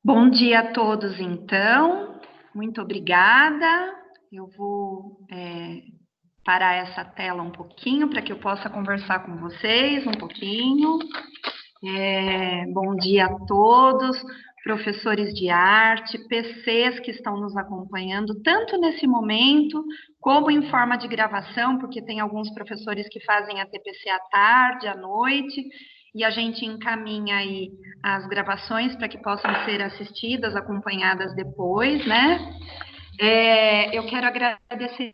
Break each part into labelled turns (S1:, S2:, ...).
S1: Bom dia a todos, então. Muito obrigada. Eu vou parar essa tela um pouquinho para que eu possa conversar com vocês um pouquinho. Bom dia a todos, professores de arte, PCs que estão nos acompanhando, tanto nesse momento, como em forma de gravação, porque tem alguns professores que fazem a TPC à tarde, à noite, e a gente encaminha aí as gravações para que possam ser assistidas, acompanhadas depois, né? Eu quero agradecer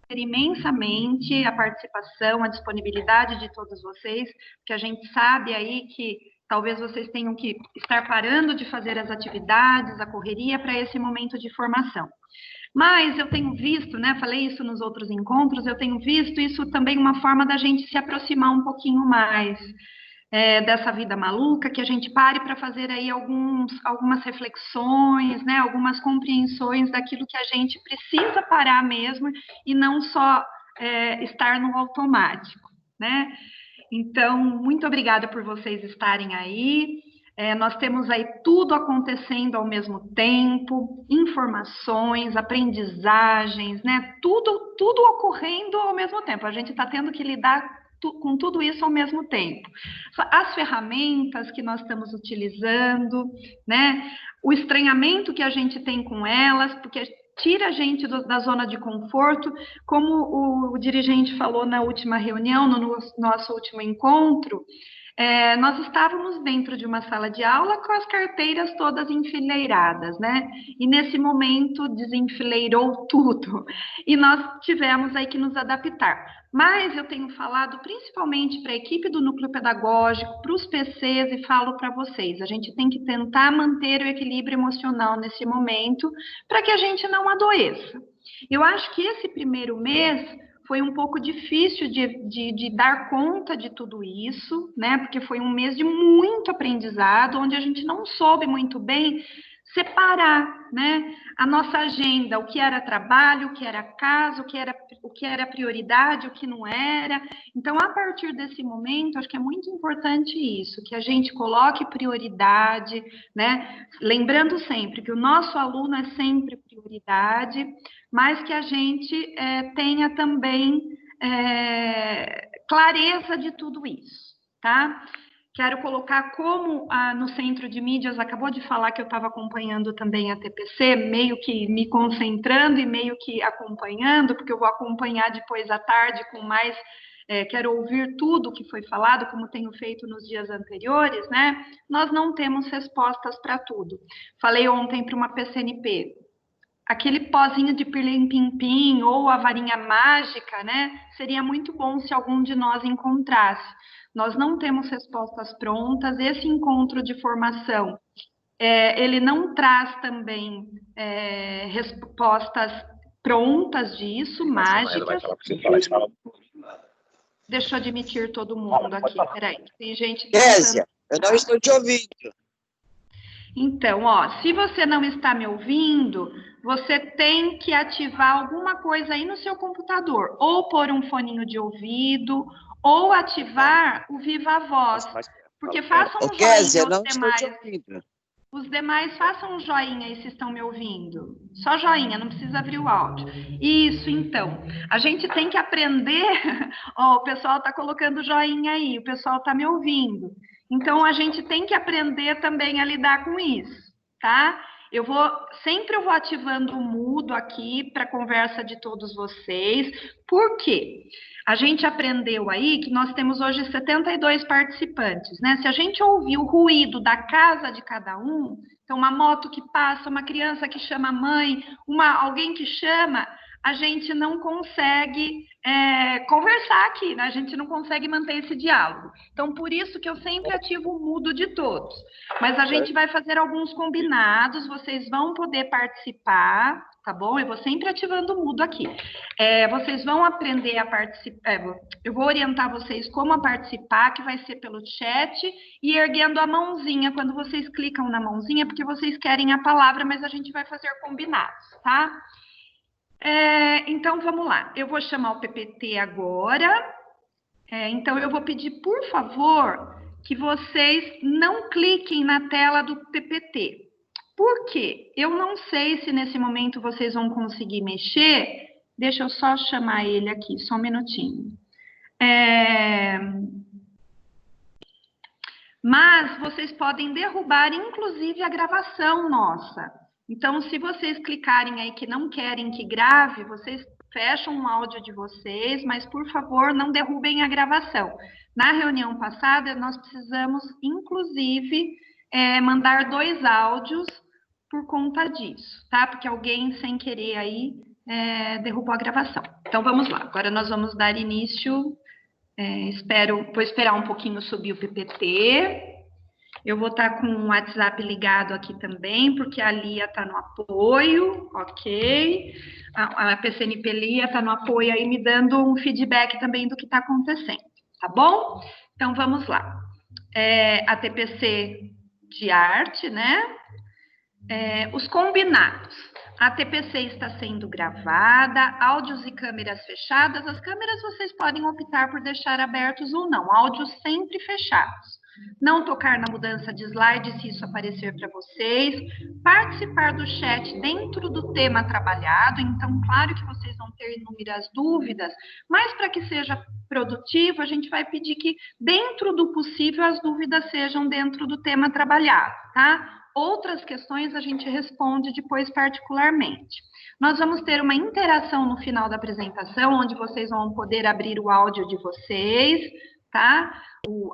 S1: imensamente a participação, a disponibilidade de todos vocês, que a gente sabe aí que talvez vocês tenham que estar parando de fazer as atividades, a correria para esse momento de formação. Mas eu tenho visto, né, falei isso nos outros encontros, eu tenho visto isso também uma forma da gente se aproximar um pouquinho mais dessa vida maluca, que a gente pare para fazer aí algumas reflexões, né, algumas compreensões daquilo que a gente precisa parar mesmo e não só estar no automático, né? Então, muito obrigada por vocês estarem aí. Nós temos aí tudo acontecendo ao mesmo tempo, informações, aprendizagens, né? Tudo ocorrendo ao mesmo tempo. A gente está tendo que lidar com tudo isso ao mesmo tempo. As ferramentas que nós estamos utilizando, né? O estranhamento que a gente tem com elas, porque tira a gente da zona de conforto, como o dirigente falou na última reunião, no nosso último encontro. Nós estávamos dentro de uma sala de aula com as carteiras todas enfileiradas, né? E nesse momento desenfileirou tudo. E nós tivemos aí que nos adaptar. Mas eu tenho falado principalmente para a equipe do núcleo pedagógico, para os PCs e falo para vocês, a gente tem que tentar manter o equilíbrio emocional nesse momento para que a gente não adoeça. Eu acho que esse primeiro mês foi um pouco difícil de dar conta de tudo isso, né? Porque foi um mês de muito aprendizado, onde a gente não soube muito bem separar, né? A nossa agenda, o que era trabalho, o que era casa, o que era prioridade, o que não era. Então, a partir desse momento, acho que é muito importante isso, que a gente coloque prioridade, né? Lembrando sempre que o nosso aluno é sempre prioridade, mas que a gente tenha também clareza de tudo isso, tá? Quero colocar como no Centro de Mídias acabou de falar que eu estava acompanhando também a TPC, meio que me concentrando e meio que acompanhando, porque eu vou acompanhar depois à tarde com mais... quero ouvir tudo que foi falado, como tenho feito nos dias anteriores, né? Nós não temos respostas para tudo. Falei ontem para uma PCNP, aquele pozinho de pirlim-pim-pim ou a varinha mágica, né? Seria muito bom se algum de nós encontrasse. Nós não temos respostas prontas. Esse encontro de formação, ele não traz também respostas prontas disso, mágicas. Deixa eu admitir todo mundo aqui. Peraí, tem gente...
S2: Kézia, eu não estou te ouvindo.
S1: Então, se você não está me ouvindo, você tem que ativar alguma coisa aí no seu computador, ou pôr um foninho de ouvido, ou ativar o Viva Voz, porque façam um
S2: Kézia,
S1: joinha
S2: não estou te ouvindo.
S1: Os demais façam um joinha aí se estão me ouvindo. Só joinha, não precisa abrir o áudio. Isso, então. A gente tem que aprender... o pessoal está colocando joinha aí, o pessoal está me ouvindo. Então, a gente tem que aprender também a lidar com isso, tá? Sempre eu vou ativando o mudo aqui para a conversa de todos vocês. Por quê? A gente aprendeu aí que nós temos hoje 72 participantes, né? Se a gente ouvir o ruído da casa de cada um, então uma moto que passa, uma criança que chama a mãe, alguém que chama, a gente não consegue conversar aqui, né? A gente não consegue manter esse diálogo. Então, por isso que eu sempre ativo o mudo de todos. Mas a gente vai fazer alguns combinados, vocês vão poder participar, tá bom? Eu vou sempre ativando o mudo aqui. Vocês vão aprender a participar, eu vou orientar vocês como participar, que vai ser pelo chat e erguendo a mãozinha, quando vocês clicam na mãozinha, porque vocês querem a palavra, mas a gente vai fazer combinados, tá? Então, vamos lá. Eu vou chamar o PPT agora. Então, eu vou pedir, por favor, que vocês não cliquem na tela do PPT. Por quê? Eu não sei se nesse momento vocês vão conseguir mexer. Deixa eu só chamar ele aqui, só um minutinho. Mas vocês podem derrubar, inclusive, a gravação nossa. Então, se vocês clicarem aí que não querem que grave, vocês fecham o áudio de vocês, mas, por favor, não derrubem a gravação. Na reunião passada, nós precisamos, inclusive, mandar 2 áudios por conta disso, tá? Porque alguém, sem querer aí, derrubou a gravação. Então, vamos lá. Agora nós vamos dar início. Vou esperar um pouquinho subir o PPT. Eu vou estar com o WhatsApp ligado aqui também, porque a Lia está no apoio, ok? A PCNP Lia está no apoio aí, me dando um feedback também do que está acontecendo, tá bom? Então, vamos lá. A TPC de arte, né? Os combinados. A TPC está sendo gravada, áudios e câmeras fechadas. As câmeras vocês podem optar por deixar abertos ou não, áudios sempre fechados. Não tocar na mudança de slide se isso aparecer para vocês. Participar do chat dentro do tema trabalhado. Então, claro que vocês vão ter inúmeras dúvidas, mas para que seja produtivo, a gente vai pedir que, dentro do possível, as dúvidas sejam dentro do tema trabalhado, tá? Outras questões a gente responde depois particularmente. Nós vamos ter uma interação no final da apresentação, onde vocês vão poder abrir o áudio de vocês, tá?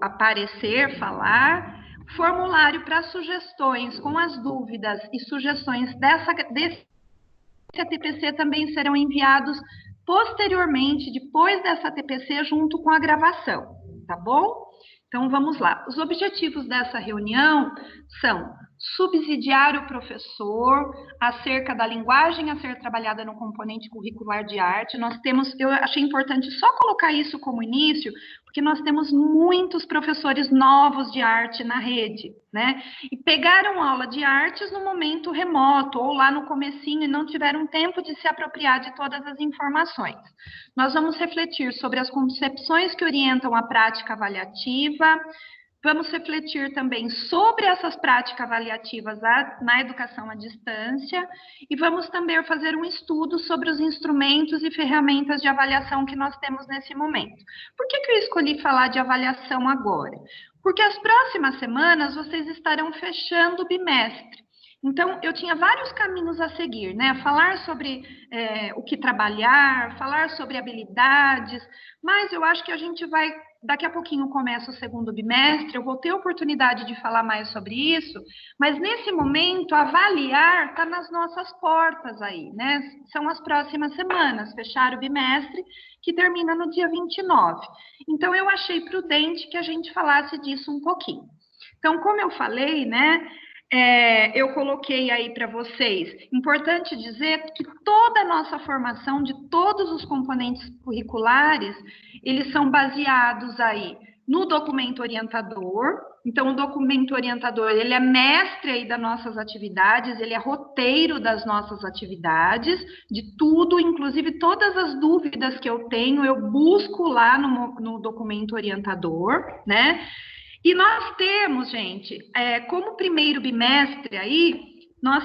S1: Aparecer, falar. Formulário para sugestões com as dúvidas e sugestões desse TPC também serão enviados posteriormente, depois dessa TPC, junto com a gravação, tá bom? Então, vamos lá. Os objetivos dessa reunião são subsidiar o professor acerca da linguagem a ser trabalhada no componente curricular de arte. Eu achei importante só colocar isso como início, porque nós temos muitos professores novos de arte na rede, né? E pegaram aula de artes no momento remoto, ou lá no comecinho, e não tiveram tempo de se apropriar de todas as informações. Nós vamos refletir sobre as concepções que orientam a prática avaliativa. Vamos refletir também sobre essas práticas avaliativas na educação à distância e vamos também fazer um estudo sobre os instrumentos e ferramentas de avaliação que nós temos nesse momento. Por que eu escolhi falar de avaliação agora? Porque as próximas semanas vocês estarão fechando o bimestre. Então, eu tinha vários caminhos a seguir, né? Falar sobre o que trabalhar, falar sobre habilidades, mas eu acho que a gente vai... Daqui a pouquinho começa o segundo bimestre, eu vou ter oportunidade de falar mais sobre isso, mas nesse momento, avaliar está nas nossas portas aí, né? São as próximas semanas, fechar o bimestre, que termina no dia 29. Então, eu achei prudente que a gente falasse disso um pouquinho. Então, como eu falei, né? Eu coloquei aí para vocês, importante dizer que toda a nossa formação de todos os componentes curriculares, eles são baseados aí no documento orientador. Então, o documento orientador, ele é mestre aí das nossas atividades, ele é roteiro das nossas atividades, de tudo, inclusive todas as dúvidas que eu tenho, eu busco lá no documento orientador, né? E nós temos, gente, como primeiro bimestre aí, nós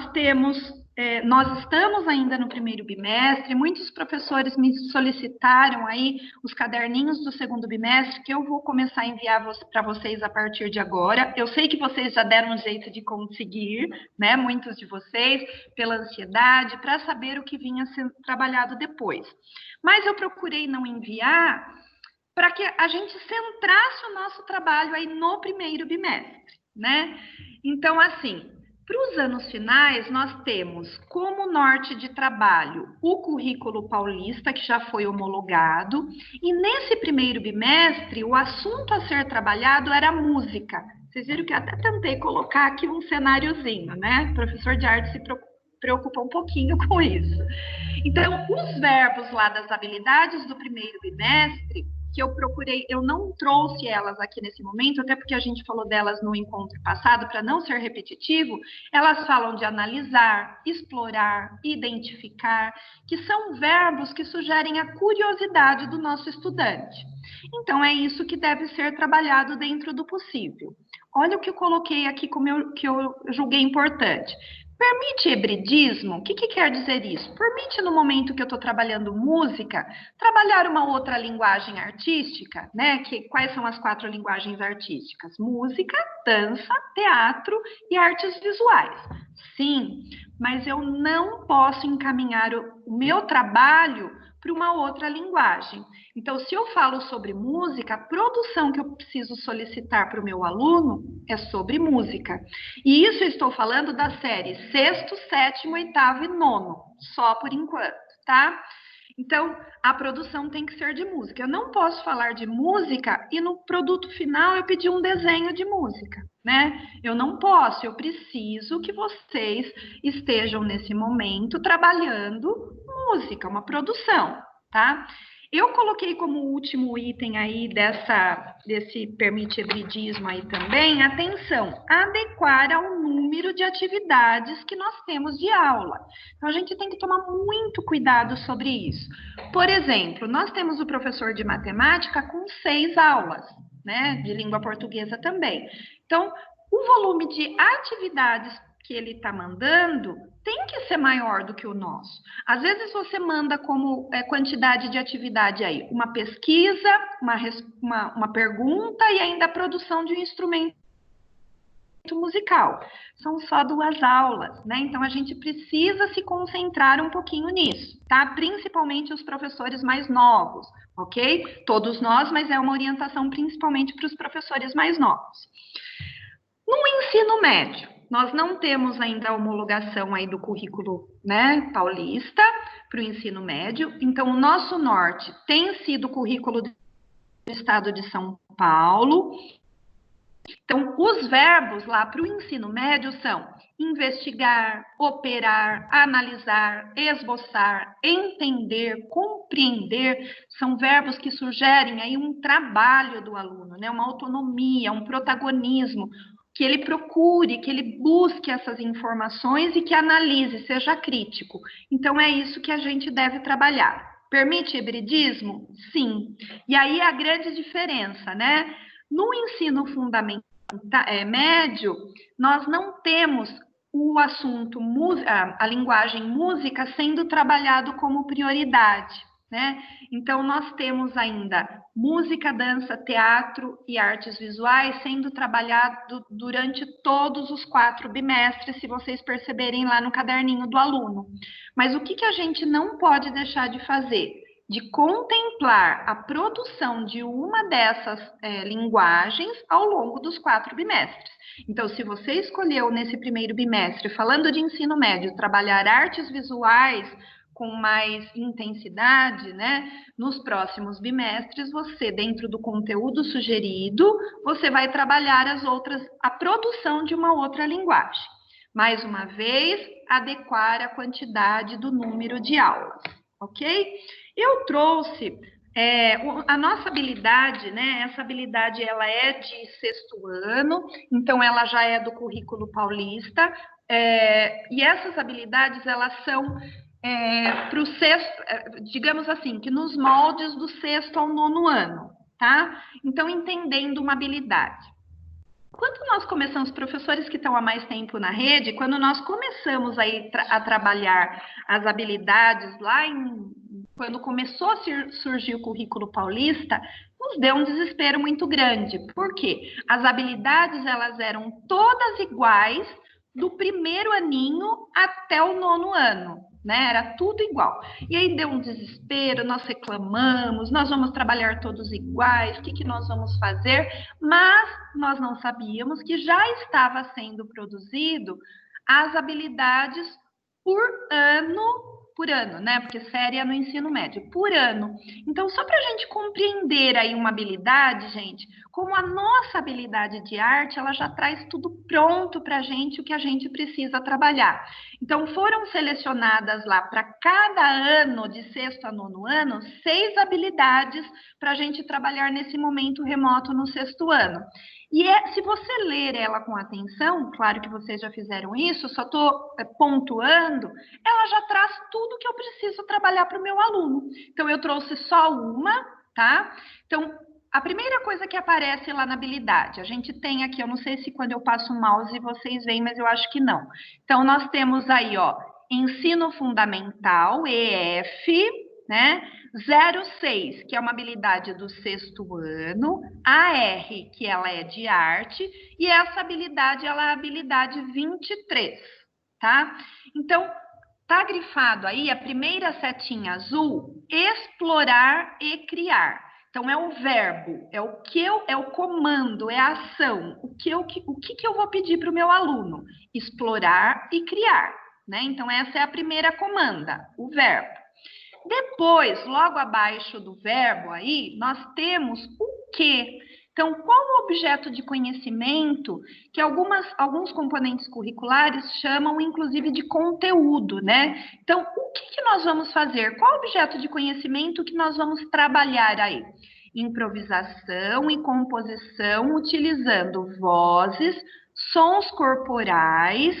S1: estamos ainda no primeiro bimestre, muitos professores me solicitaram aí os caderninhos do segundo bimestre, que eu vou começar a enviar para vocês a partir de agora. Eu sei que vocês já deram um jeito de conseguir, né, muitos de vocês, pela ansiedade, para saber o que vinha sendo trabalhado depois. Mas eu procurei não enviar para que a gente centrasse o nosso trabalho aí no primeiro bimestre, né? Então, assim, para os anos finais, nós temos como norte de trabalho o currículo paulista, que já foi homologado, e nesse primeiro bimestre, o assunto a ser trabalhado era música. Vocês viram que eu até tentei colocar aqui um cenáriozinho, né? O professor de arte se preocupa um pouquinho com isso. Então, os verbos lá das habilidades do primeiro bimestre, que eu procurei, eu não trouxe elas aqui nesse momento, até porque a gente falou delas no encontro passado, para não ser repetitivo, elas falam de analisar, explorar, identificar, que são verbos que sugerem a curiosidade do nosso estudante. Então, é isso que deve ser trabalhado dentro do possível. Olha o que eu coloquei aqui que eu julguei importante. Permite hibridismo? O que quer dizer isso? Permite, no momento que eu estou trabalhando música, trabalhar uma outra linguagem artística, né? Quais são as 4 linguagens artísticas? Música, dança, teatro e artes visuais. Sim, mas eu não posso encaminhar o meu trabalho para uma outra linguagem. Então, se eu falo sobre música, a produção que eu preciso solicitar para o meu aluno é sobre música. E isso eu estou falando da série sexto, sétimo, oitavo e nono, só por enquanto, tá? Então, a produção tem que ser de música. Eu não posso falar de música e no produto final eu pedir um desenho de música, né? Eu não posso, eu preciso que vocês estejam nesse momento trabalhando música, uma produção, tá? Eu coloquei como último item aí desse permite hibridismo aí também, atenção, adequar ao número de atividades que nós temos de aula. Então, a gente tem que tomar muito cuidado sobre isso. Por exemplo, nós temos o professor de matemática com 6 aulas, né, de língua portuguesa também. Então, o volume de atividades que ele está mandando tem que ser maior do que o nosso. Às vezes você manda como quantidade de atividade aí, uma pesquisa, uma pergunta e ainda a produção de um instrumento musical. São só 2 aulas, né? Então a gente precisa se concentrar um pouquinho nisso, tá? Principalmente os professores mais novos, ok? Todos nós, mas é uma orientação principalmente para os professores mais novos. No ensino médio, nós não temos ainda a homologação aí do currículo, né, paulista para o ensino médio. Então, o nosso norte tem sido o currículo do estado de São Paulo. Então, os verbos lá para o ensino médio são investigar, operar, analisar, esboçar, entender, compreender. São verbos que sugerem aí um trabalho do aluno, né? Uma autonomia, um protagonismo, que ele procure, que ele busque essas informações e que analise, seja crítico. Então, é isso que a gente deve trabalhar. Permite hibridismo? Sim. E aí a grande diferença, né? No ensino fundamental, médio, nós não temos o assunto, a linguagem música sendo trabalhado como prioridade, né? Então, nós temos ainda música, dança, teatro e artes visuais sendo trabalhado durante todos os 4 bimestres, se vocês perceberem lá no caderninho do aluno. Mas o que a gente não pode deixar de fazer? De contemplar a produção de uma dessas linguagens ao longo dos 4 bimestres. Então, se você escolheu nesse primeiro bimestre, falando de ensino médio, trabalhar artes visuais com mais intensidade, né? Nos próximos bimestres, você, dentro do conteúdo sugerido, você vai trabalhar a produção de uma outra linguagem. Mais uma vez, adequar a quantidade do número de aulas, ok? Eu trouxe a nossa habilidade, né? Essa habilidade ela é de sexto ano, então ela já é do currículo paulista, e essas habilidades elas são para o sexto, digamos assim, que nos moldes do sexto ao nono ano, tá? Então, entendendo uma habilidade. Quando nós começamos, professores que estão há mais tempo na rede, quando nós começamos aí a trabalhar as habilidades lá quando começou a surgir o currículo paulista, nos deu um desespero muito grande. Por quê? As habilidades elas eram todas iguais do primeiro aninho até o nono ano, né? Era tudo igual. E aí deu um desespero, nós reclamamos, nós vamos trabalhar todos iguais, o que nós vamos fazer? Mas nós não sabíamos que já estava sendo produzido as habilidades por ano, né? Porque série é no ensino médio, por ano. Então, só para a gente compreender aí uma habilidade, gente, como a nossa habilidade de arte, ela já traz tudo pronto para a gente, o que a gente precisa trabalhar. Então, foram selecionadas lá para cada ano, de sexto a nono ano, 6 habilidades para a gente trabalhar nesse momento remoto no sexto ano. E se você ler ela com atenção, claro que vocês já fizeram isso, só estou pontuando, ela já traz tudo que eu preciso trabalhar para o meu aluno. Então, eu trouxe só uma, tá? Então, a primeira coisa que aparece lá na habilidade, a gente tem aqui, eu não sei se quando eu passo o mouse vocês veem, mas eu acho que não. Então, nós temos aí, ó, ensino fundamental, EF, né? 06, que é uma habilidade do 6º ano, AR, que ela é de arte, e essa habilidade, ela é a habilidade 23, tá? Então, tá grifado aí a primeira setinha azul, explorar e criar. Então, é o verbo, é o que é o comando, é a ação. O que eu vou pedir para o meu aluno? Explorar e criar, né? Então, essa é a primeira comanda, o verbo. Depois, logo abaixo do verbo aí, nós temos o que. Então, qual o objeto de conhecimento que alguns componentes curriculares chamam, inclusive, de conteúdo, né? Então, o que nós vamos fazer? Qual o objeto de conhecimento que nós vamos trabalhar aí? Improvisação e composição utilizando vozes, sons corporais,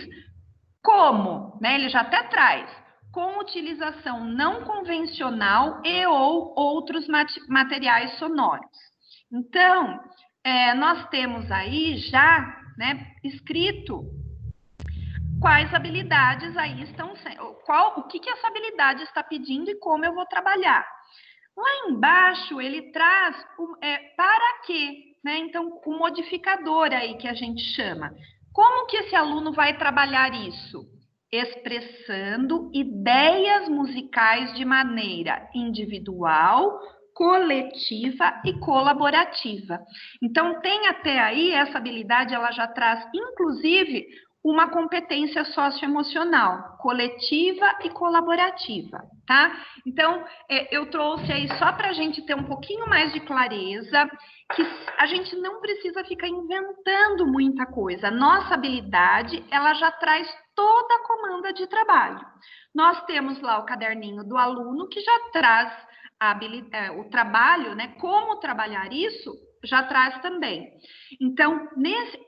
S1: como, né? Ele já até traz, com utilização não convencional e ou outros materiais sonoros. Então, nós temos aí já, né, escrito quais habilidades aí estão sendo, o que essa habilidade está pedindo e como eu vou trabalhar. Lá embaixo, ele traz para quê, né? Então, o modificador aí que a gente chama. Como que esse aluno vai trabalhar isso? Expressando ideias musicais de maneira individual, coletiva e colaborativa. Então, tem até aí, essa habilidade, ela já traz, inclusive, uma competência socioemocional, coletiva e colaborativa, tá? Então, eu trouxe aí só para a gente ter um pouquinho mais de clareza, que a gente não precisa ficar inventando muita coisa. Nossa habilidade, ela já traz toda a comanda de trabalho. Nós temos lá o caderninho do aluno, que já traz o trabalho, né? Como trabalhar isso, já traz também. Então,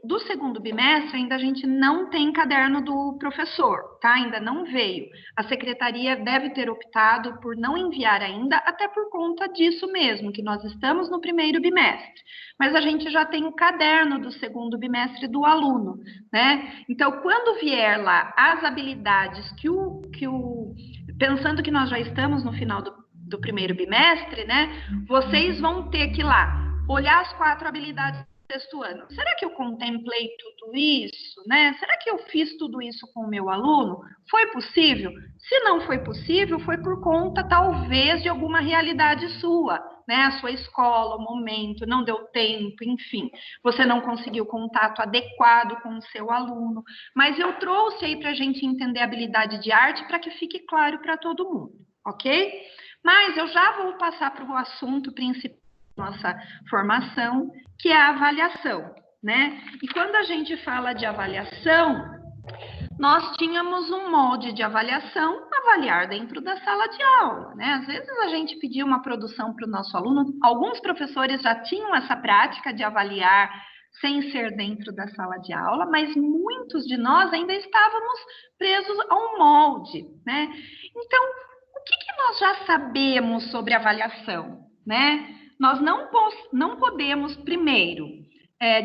S1: do 2º bimestre, ainda a gente não tem caderno do professor, tá? Ainda não veio. A secretaria deve ter optado por não enviar ainda, até por conta disso mesmo, que nós estamos no 1º bimestre. Mas a gente já tem o caderno do 2º bimestre do aluno, né? Então, quando vier lá as habilidades pensando que nós já estamos no final do 1º bimestre, né? Vocês vão ter que lá olhar as 4 habilidades do 6º ano. Será que eu contemplei tudo isso, né? Será que eu fiz tudo isso com o meu aluno? Foi possível? Se não foi possível, foi por conta, talvez, de alguma realidade sua, né? A sua escola, o momento, não deu tempo, enfim. Você não conseguiu contato adequado com o seu aluno. Mas eu trouxe aí para a gente entender a habilidade de arte para que fique claro para todo mundo, ok? Mas eu já vou passar para o assunto principal nossa formação, que é a avaliação, né? E quando a gente fala de avaliação, nós tínhamos um molde de avaliação, avaliar dentro da sala de aula, né? Às vezes a gente pedia uma produção para o nosso aluno, alguns professores já tinham essa prática de avaliar sem ser dentro da sala de aula, mas muitos de nós ainda estávamos presos a um molde, né? Então, o que nós já sabemos sobre avaliação, né? Nós não podemos, primeiro,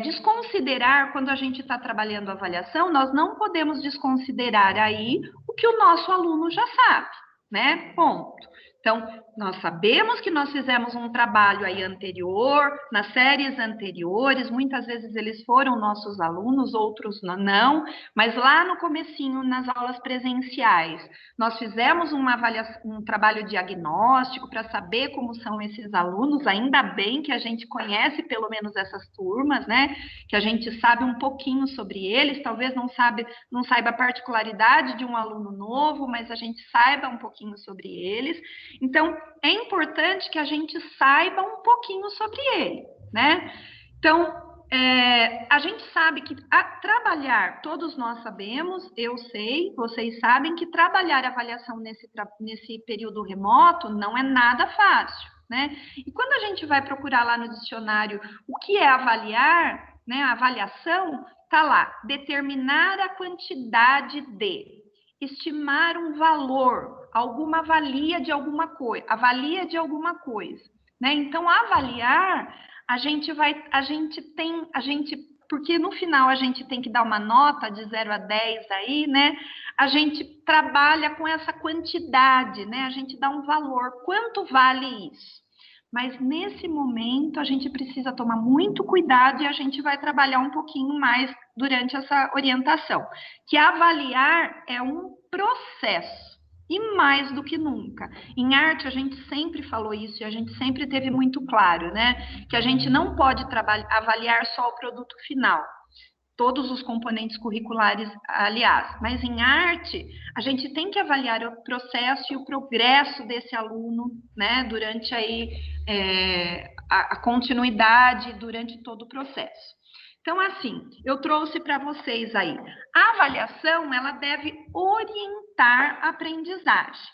S1: desconsiderar, quando a gente está trabalhando avaliação, nós não podemos desconsiderar aí o que o nosso aluno já sabe, né? Ponto. Então, nós sabemos que nós fizemos um trabalho aí anterior, nas séries anteriores, muitas vezes eles foram nossos alunos, outros não, mas lá no comecinho, nas aulas presenciais, nós fizemos um trabalho diagnóstico para saber como são esses alunos, ainda bem que a gente conhece pelo menos essas turmas, né? Que a gente sabe um pouquinho sobre eles, talvez não saiba a particularidade de um aluno novo, mas a gente saiba um pouquinho sobre eles. Então, é importante que a gente saiba um pouquinho sobre ele, né? Então, a gente sabe que trabalhar, todos nós sabemos, eu sei, vocês sabem que trabalhar avaliação nesse período remoto não é nada fácil, né? E quando a gente vai procurar lá no dicionário o que é avaliar, né? A avaliação, tá lá, determinar a quantidade de, estimar um valor, alguma avalia de alguma coisa, né? Então, avaliar porque no final a gente tem que dar uma nota de 0 a 10 aí, né? A gente trabalha com essa quantidade, né? A gente dá um valor. Quanto vale isso? Mas nesse momento a gente precisa tomar muito cuidado e a gente vai trabalhar um pouquinho mais durante essa orientação. Que avaliar é um processo. E mais do que nunca. Em arte, a gente sempre falou isso e a gente sempre teve muito claro, né? Que a gente não pode avaliar só o produto final, todos os componentes curriculares, aliás. Mas em arte, a gente tem que avaliar o processo e o progresso desse aluno, né? Durante aí, a continuidade, durante todo o processo. Então, assim, eu trouxe para vocês aí. A avaliação, ela deve orientar a aprendizagem.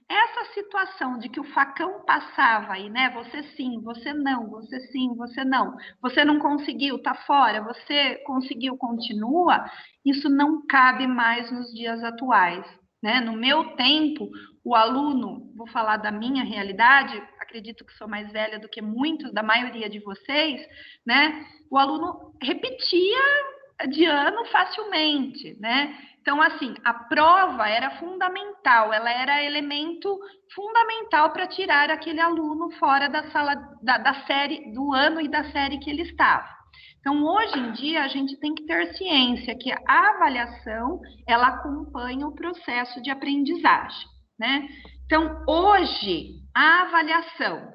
S1: Essa situação de que o facão passava aí, né? Você sim, você não, você sim, você não. Você não conseguiu, tá fora. Você conseguiu, continua. Isso não cabe mais nos dias atuais, né? No meu tempo, o aluno, vou falar da minha realidade, acredito que sou mais velha do que muitos, da maioria de vocês, né? O aluno repetia de ano facilmente, né? Então, assim, a prova era fundamental, ela era elemento fundamental para tirar aquele aluno fora da sala, da série, do ano e da série que ele estava. Então, hoje em dia, a gente tem que ter ciência que a avaliação, ela acompanha o processo de aprendizagem, né? Então, hoje, a avaliação,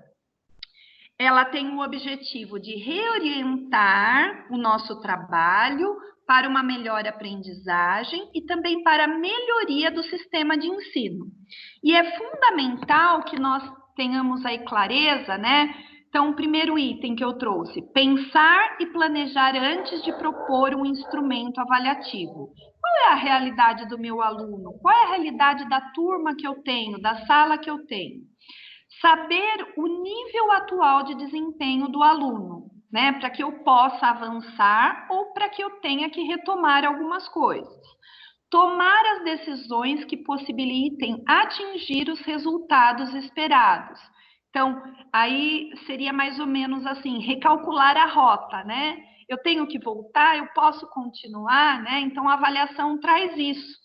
S1: ela tem o objetivo de reorientar o nosso trabalho para uma melhor aprendizagem e também para a melhoria do sistema de ensino. E é fundamental que nós tenhamos aí clareza, né? Então, o primeiro item que eu trouxe, pensar e planejar antes de propor um instrumento avaliativo. Qual é a realidade do meu aluno? Qual é a realidade da turma que eu tenho, da sala que eu tenho? Saber o nível atual de desempenho do aluno, né? Para que eu possa avançar ou para que eu tenha que retomar algumas coisas. Tomar as decisões que possibilitem atingir os resultados esperados. Então, aí seria mais ou menos assim, recalcular a rota, né? Eu tenho que voltar, eu posso continuar, né? Então, a avaliação traz isso.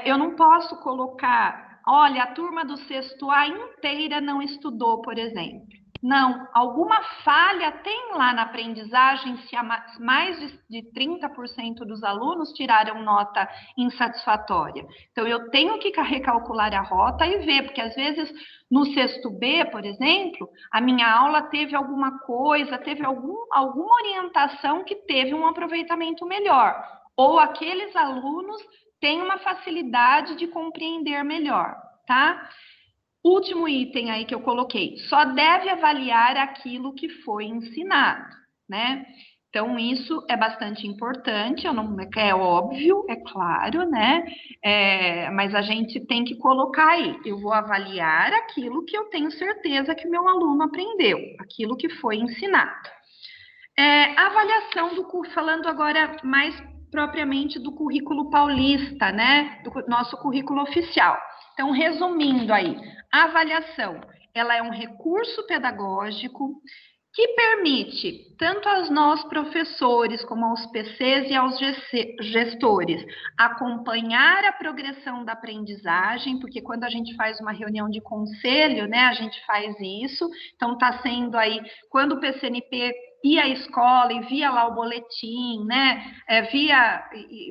S1: Eu não posso colocar, olha, a turma do sexto A inteira não estudou, por exemplo. Não, alguma falha tem lá na aprendizagem se mais de 30% dos alunos tiraram nota insatisfatória. Então, eu tenho que recalcular a rota e ver, porque às vezes no sexto B, por exemplo, a minha aula teve alguma coisa, teve alguma orientação que teve um aproveitamento melhor. Ou aqueles alunos têm uma facilidade de compreender melhor, tá? Último item aí que eu coloquei, só deve avaliar aquilo que foi ensinado, né? Então, isso é bastante importante, é óbvio, é claro, né? Mas a gente tem que colocar aí, eu vou avaliar aquilo que eu tenho certeza que o meu aluno aprendeu, aquilo que foi ensinado. Avaliação do curso, falando agora mais propriamente do currículo paulista, né? Do nosso currículo oficial. Então, resumindo aí, a avaliação, ela é um recurso pedagógico que permite, tanto aos nós professores, como aos PCs e aos gestores, acompanhar a progressão da aprendizagem, porque quando a gente faz uma reunião de conselho, né, a gente faz isso, então está sendo aí, quando o PCNP ia à escola e via lá o boletim, né, via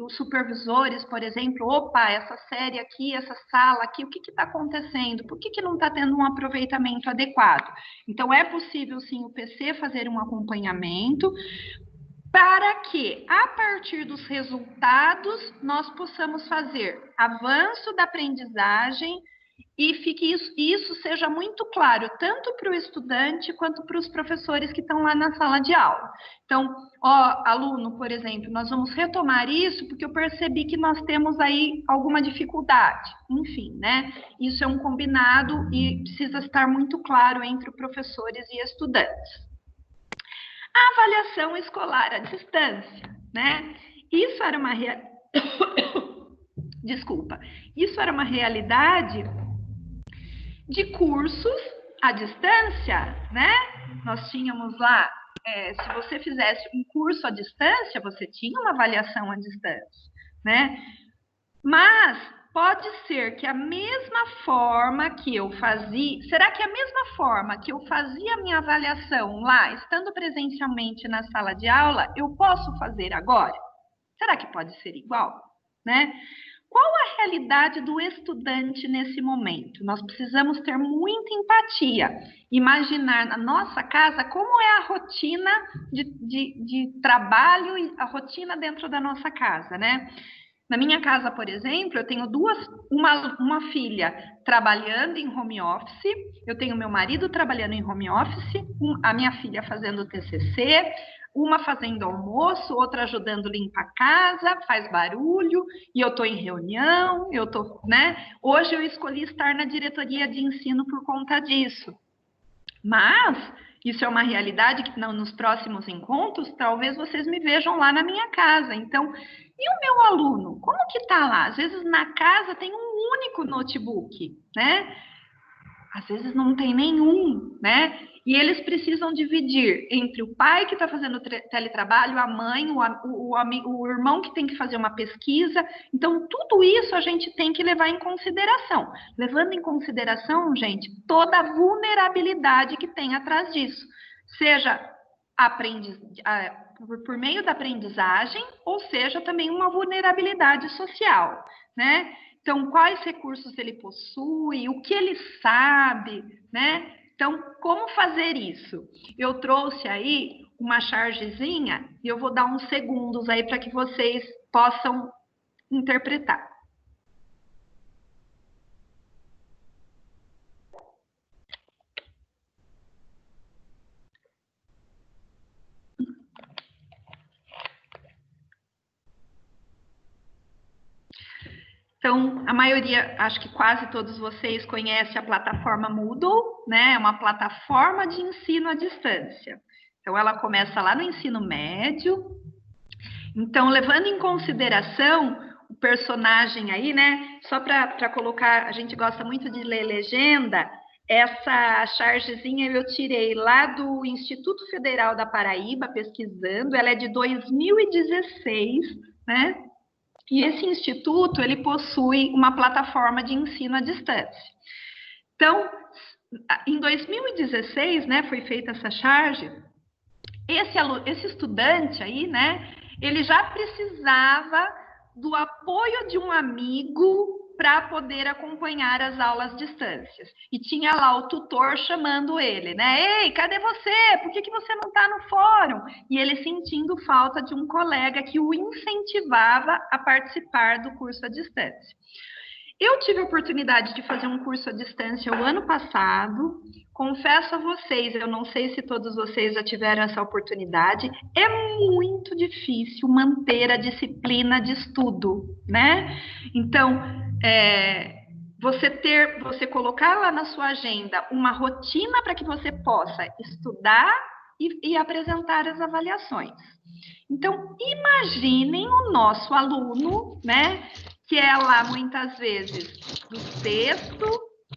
S1: os supervisores, por exemplo, opa, essa série aqui, essa sala aqui, o que está acontecendo? Por que não está tendo um aproveitamento adequado? Então, é possível, sim, o PC fazer um acompanhamento para que, a partir dos resultados, nós possamos fazer avanço da aprendizagem e isso seja muito claro, tanto para o estudante quanto para os professores que estão lá na sala de aula. Então, aluno, por exemplo, nós vamos retomar isso porque eu percebi que nós temos aí alguma dificuldade. Enfim, né? Isso é um combinado e precisa estar muito claro entre professores e estudantes. A avaliação escolar à distância, né? Isso era uma isso era uma realidade de cursos à distância, né? nós tínhamos lá, se você fizesse um curso à distância, você tinha uma avaliação à distância, né? Mas pode ser que a mesma forma que eu fazia, será que a mesma forma que eu fazia a minha avaliação lá, estando presencialmente na sala de aula, eu posso fazer agora? Será que pode ser igual, né? Qual a realidade do estudante nesse momento? Nós precisamos ter muita empatia, imaginar na nossa casa como é a rotina de trabalho e a rotina dentro da nossa casa, né? Na minha casa, por exemplo, eu tenho uma filha trabalhando em home office, eu tenho meu marido trabalhando em home office, a minha filha fazendo TCC, uma fazendo almoço, outra ajudando a limpar a casa, faz barulho, e eu estou em reunião, né? Hoje eu escolhi estar na diretoria de ensino por conta disso. Mas isso é uma realidade que nos próximos encontros, talvez vocês me vejam lá na minha casa. Então, e o meu aluno? Como que está lá? Às vezes na casa tem um único notebook, né? Às vezes não tem nenhum, né? E eles precisam dividir entre o pai que está fazendo teletrabalho, a mãe, o irmão que tem que fazer uma pesquisa. Então, tudo isso a gente tem que levar em consideração. Levando em consideração, gente, toda a vulnerabilidade que tem atrás disso. Seja por meio da aprendizagem, ou seja, também uma vulnerabilidade social, né? Então, quais recursos ele possui, o que ele sabe, né? Então, como fazer isso? Eu trouxe aí uma chargezinha e eu vou dar uns segundos aí para que vocês possam interpretar. Então, a maioria, acho que quase todos vocês conhecem a plataforma Moodle, né? É uma plataforma de ensino à distância. Então, ela começa lá no ensino médio. Então, levando em consideração o personagem aí, né? Só para colocar, a gente gosta muito de ler legenda. Essa chargezinha eu tirei lá do Instituto Federal da Paraíba, pesquisando. Ela é de 2016, né? E esse instituto, ele possui uma plataforma de ensino à distância. Então, em 2016, né, foi feita essa charge, esse estudante aí, né, ele já precisava do apoio de um amigo para poder acompanhar as aulas distâncias. E tinha lá o tutor chamando ele, né? Ei, cadê você? Por que você não está no fórum? E ele sentindo falta de um colega que o incentivava a participar do curso à distância. Eu tive a oportunidade de fazer um curso à distância o ano passado. Confesso a vocês, eu não sei se todos vocês já tiveram essa oportunidade, é muito difícil manter a disciplina de estudo, né? Então, você colocar lá na sua agenda uma rotina para que você possa estudar e apresentar as avaliações. Então, imaginem o nosso aluno, né? Que é lá, muitas vezes, do sexto...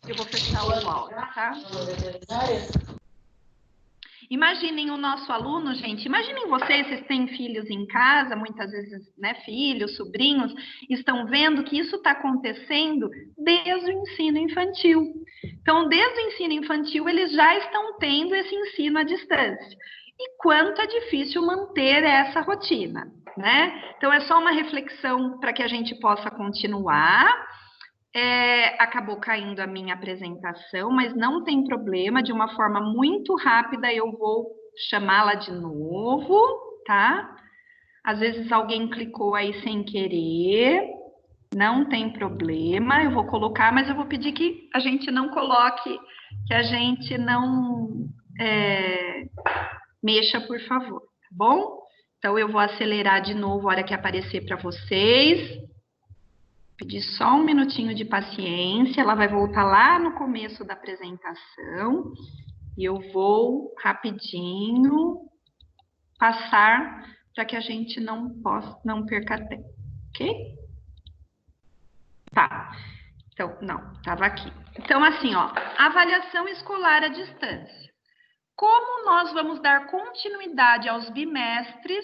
S1: Eu vou fechar o áudio, tá? Imaginem o nosso aluno, gente. Imaginem vocês têm filhos em casa, muitas vezes, né, filhos, sobrinhos, estão vendo que isso está acontecendo desde o ensino infantil. Então, desde o ensino infantil, eles já estão tendo esse ensino à distância. E quanto é difícil manter essa rotina, né? Então, é só uma reflexão para que a gente possa continuar. Acabou caindo a minha apresentação, mas não tem problema, de uma forma muito rápida eu vou chamá-la de novo, tá? Às vezes alguém clicou aí sem querer, não tem problema, eu vou colocar, mas eu vou pedir que a gente não coloque, que a gente não mexa, por favor, tá bom? Então eu vou acelerar de novo a hora que aparecer para vocês. Pedir só um minutinho de paciência, ela vai voltar lá no começo da apresentação e eu vou rapidinho passar para que a gente não perca tempo, ok? Tá, então, não, estava aqui. Então, assim, ó, avaliação escolar à distância. como nós vamos dar continuidade aos bimestres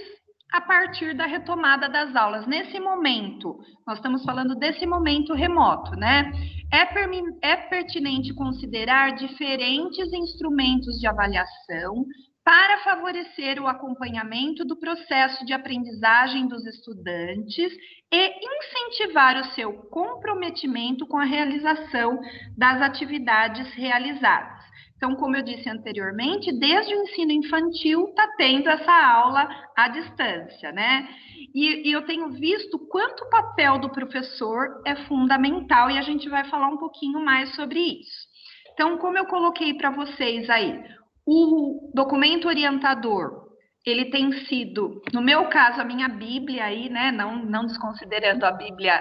S1: a partir da retomada das aulas. Nesse momento, nós estamos falando desse momento remoto, né? É pertinente considerar diferentes instrumentos de avaliação para favorecer o acompanhamento do processo de aprendizagem dos estudantes e incentivar o seu comprometimento com a realização das atividades realizadas. Então, como eu disse anteriormente, desde o ensino infantil está tendo essa aula à distância, né? E eu tenho visto quanto o papel do professor é fundamental e a gente vai falar um pouquinho mais sobre isso. Então, como eu coloquei para vocês aí, o documento orientador, ele tem sido, no meu caso, a minha Bíblia aí, né? Não desconsiderando a Bíblia,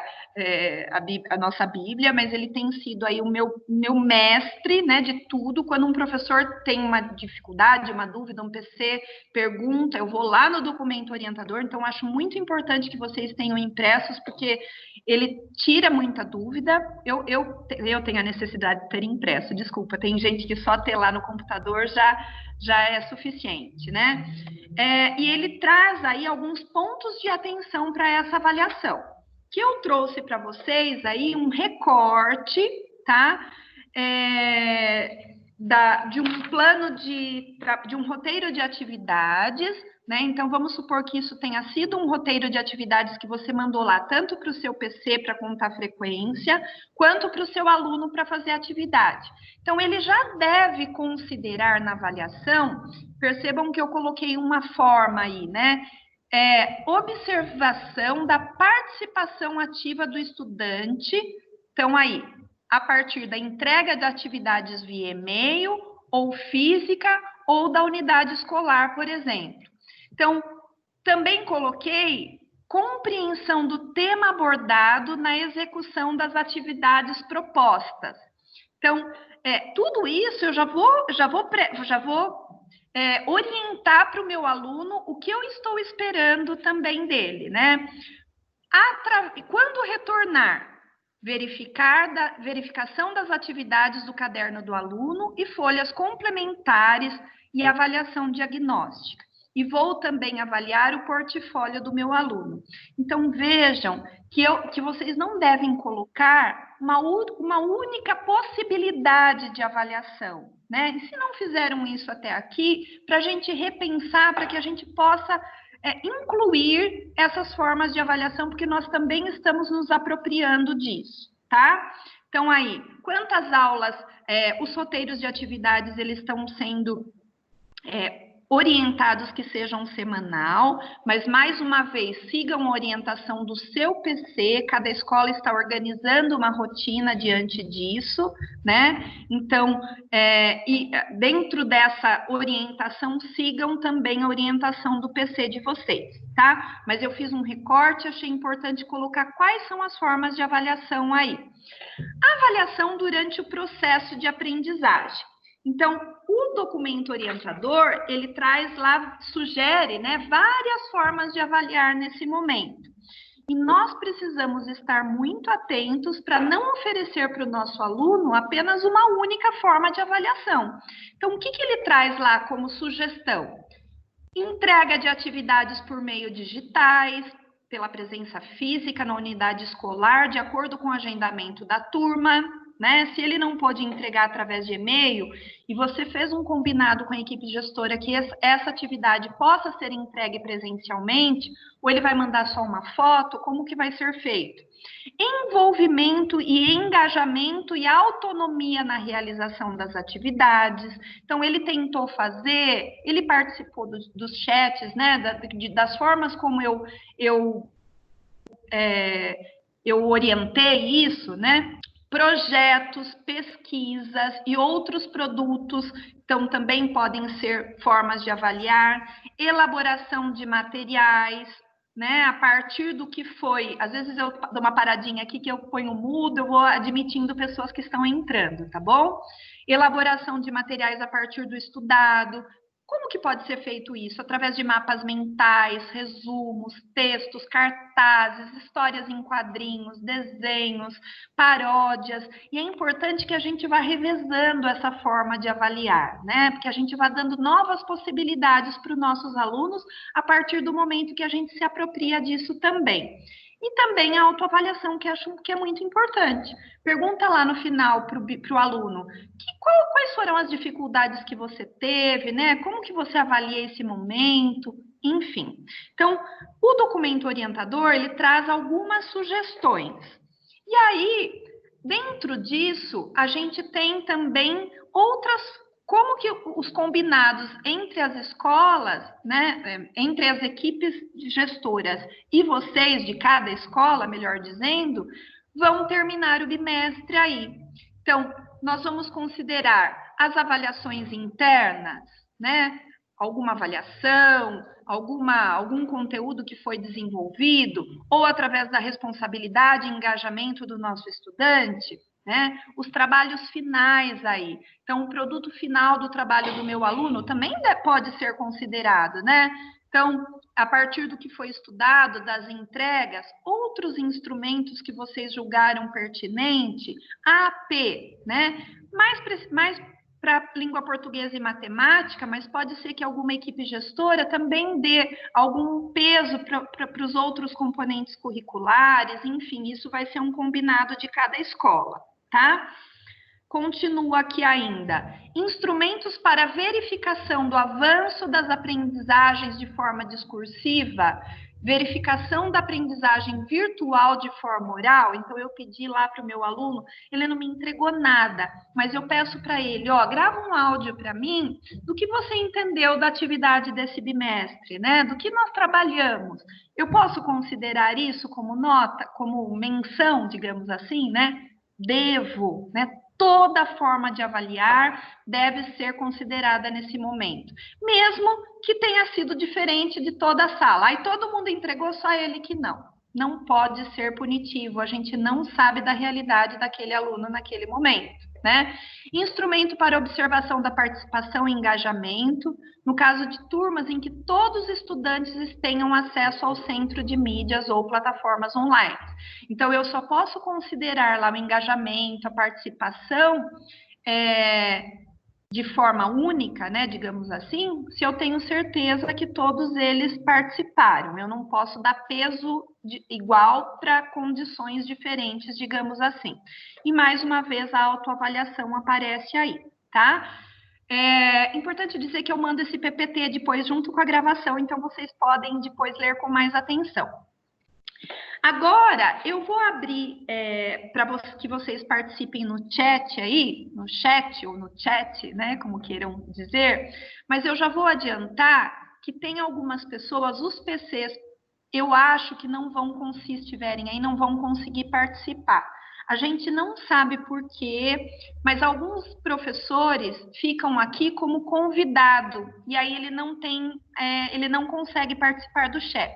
S1: a nossa Bíblia, mas ele tem sido aí o meu mestre, né? De tudo. Quando um professor tem uma dificuldade, uma dúvida, um PC pergunta, eu vou lá no documento orientador. Então, acho muito importante que vocês tenham impressos, porque ele tira muita dúvida. Eu tenho a necessidade de ter impresso, desculpa, tem gente que só ter lá no computador já é suficiente, né? E ele traz aí alguns pontos de atenção para essa avaliação, que eu trouxe para vocês aí um recorte, tá? De um plano de um roteiro de atividades, né? Então, vamos supor que isso tenha sido um roteiro de atividades que você mandou lá, tanto para o seu PC para contar frequência, quanto para o seu aluno para fazer atividade. Então, ele já deve considerar na avaliação, percebam que eu coloquei uma forma aí, né? Observação da participação ativa do estudante. Então, aí, a partir da entrega de atividades via e-mail, ou física, ou da unidade escolar, por exemplo. Então, também coloquei compreensão do tema abordado na execução das atividades propostas. Então, tudo isso eu já vou orientar para o meu aluno o que eu estou esperando também dele, né? Quando retornar, verificação das atividades do caderno do aluno e folhas complementares e avaliação diagnóstica. E vou também avaliar o portfólio do meu aluno. Então, vejam que vocês não devem colocar uma única possibilidade de avaliação, né? E se não fizeram isso até aqui, para a gente repensar, para que a gente possa incluir essas formas de avaliação, porque nós também estamos nos apropriando disso, tá? Então, aí, quantas aulas, os roteiros de atividades, eles estão sendo orientados que sejam semanal, mas mais uma vez, sigam a orientação do seu PC, cada escola está organizando uma rotina diante disso, né? Então, e dentro dessa orientação, sigam também a orientação do PC de vocês, tá? Mas eu fiz um recorte, achei importante colocar quais são as formas de avaliação aí. Avaliação durante o processo de aprendizagem. Então, o documento orientador, ele traz lá, sugere, né, várias formas de avaliar nesse momento. E nós precisamos estar muito atentos para não oferecer para o nosso aluno apenas uma única forma de avaliação. Então, o que ele traz lá como sugestão? Entrega de atividades por meio digitais, pela presença física na unidade escolar, de acordo com o agendamento da turma, né? Se ele não pôde entregar através de e-mail e você fez um combinado com a equipe gestora que essa atividade possa ser entregue presencialmente, ou ele vai mandar só uma foto, como que vai ser feito? Envolvimento e engajamento e autonomia na realização das atividades. Então, ele tentou fazer, ele participou dos chats, né? Das formas como eu orientei isso, né? Projetos, pesquisas e outros produtos, então também podem ser formas de avaliar, elaboração de materiais, né? A partir do que foi, às vezes eu dou uma paradinha aqui que eu ponho mudo, eu vou admitindo pessoas que estão entrando, tá bom? Elaboração de materiais a partir do estudado, Como que pode ser feito isso? Através de mapas mentais, resumos, textos, cartazes, histórias em quadrinhos, desenhos, paródias. E é importante que a gente vá revezando essa forma de avaliar, né? Porque a gente vai dando novas possibilidades para os nossos alunos a partir do momento que a gente se apropria disso também. E também a autoavaliação, que acho que é muito importante. Pergunta lá no final para o aluno quais foram as dificuldades que você teve, né? Como que você avalia esse momento, enfim. Então, o documento orientador, ele traz algumas sugestões. E aí, dentro disso, a gente tem também outras, como que os combinados entre as escolas, né, entre as equipes gestoras e vocês de cada escola, melhor dizendo, vão terminar o bimestre aí. Então, nós vamos considerar as avaliações internas, né? Alguma avaliação, algum conteúdo que foi desenvolvido, ou através da responsabilidade e engajamento do nosso estudante, né? Os trabalhos finais aí. Então, o produto final do trabalho do meu aluno também pode ser considerado, né? Então, a partir do que foi estudado, das entregas, outros instrumentos que vocês julgaram pertinente, AP, né? Mais para língua portuguesa e matemática, mas pode ser que alguma equipe gestora também dê algum peso para os outros componentes curriculares, enfim, isso vai ser um combinado de cada escola, tá? Continua aqui ainda. Instrumentos para verificação do avanço das aprendizagens de forma discursiva, verificação da aprendizagem virtual de forma oral. Então, eu pedi lá para o meu aluno, ele não me entregou nada, mas eu peço para ele, ó, grava um áudio para mim do que você entendeu da atividade desse bimestre, né? Do que nós trabalhamos. Eu posso considerar isso como nota, como menção, digamos assim, né? Devo, né? Toda forma de avaliar deve ser considerada nesse momento, mesmo que tenha sido diferente de toda a sala. Aí todo mundo entregou, só ele que não. Não pode ser punitivo, a gente não sabe da realidade daquele aluno naquele momento, né? Instrumento para observação da participação e engajamento, no caso de turmas em que todos os estudantes tenham acesso ao centro de mídias ou plataformas online. Então, eu só posso considerar lá o engajamento, a participação, de forma única, né, digamos assim, se eu tenho certeza que todos eles participaram. Eu não posso dar peso igual para condições diferentes, digamos assim. E, mais uma vez, a autoavaliação aparece aí, tá? É importante dizer que eu mando esse PPT depois junto com a gravação, então vocês podem depois ler com mais atenção. Agora, eu vou abrir para que vocês participem no chat aí, no chat ou no chat, né, como queiram dizer, mas eu já vou adiantar que tem algumas pessoas, os PCs, eu acho que não vão, se estiverem aí, não vão conseguir participar. A gente não sabe por quê, mas alguns professores ficam aqui como convidado, e aí ele não consegue participar do chat.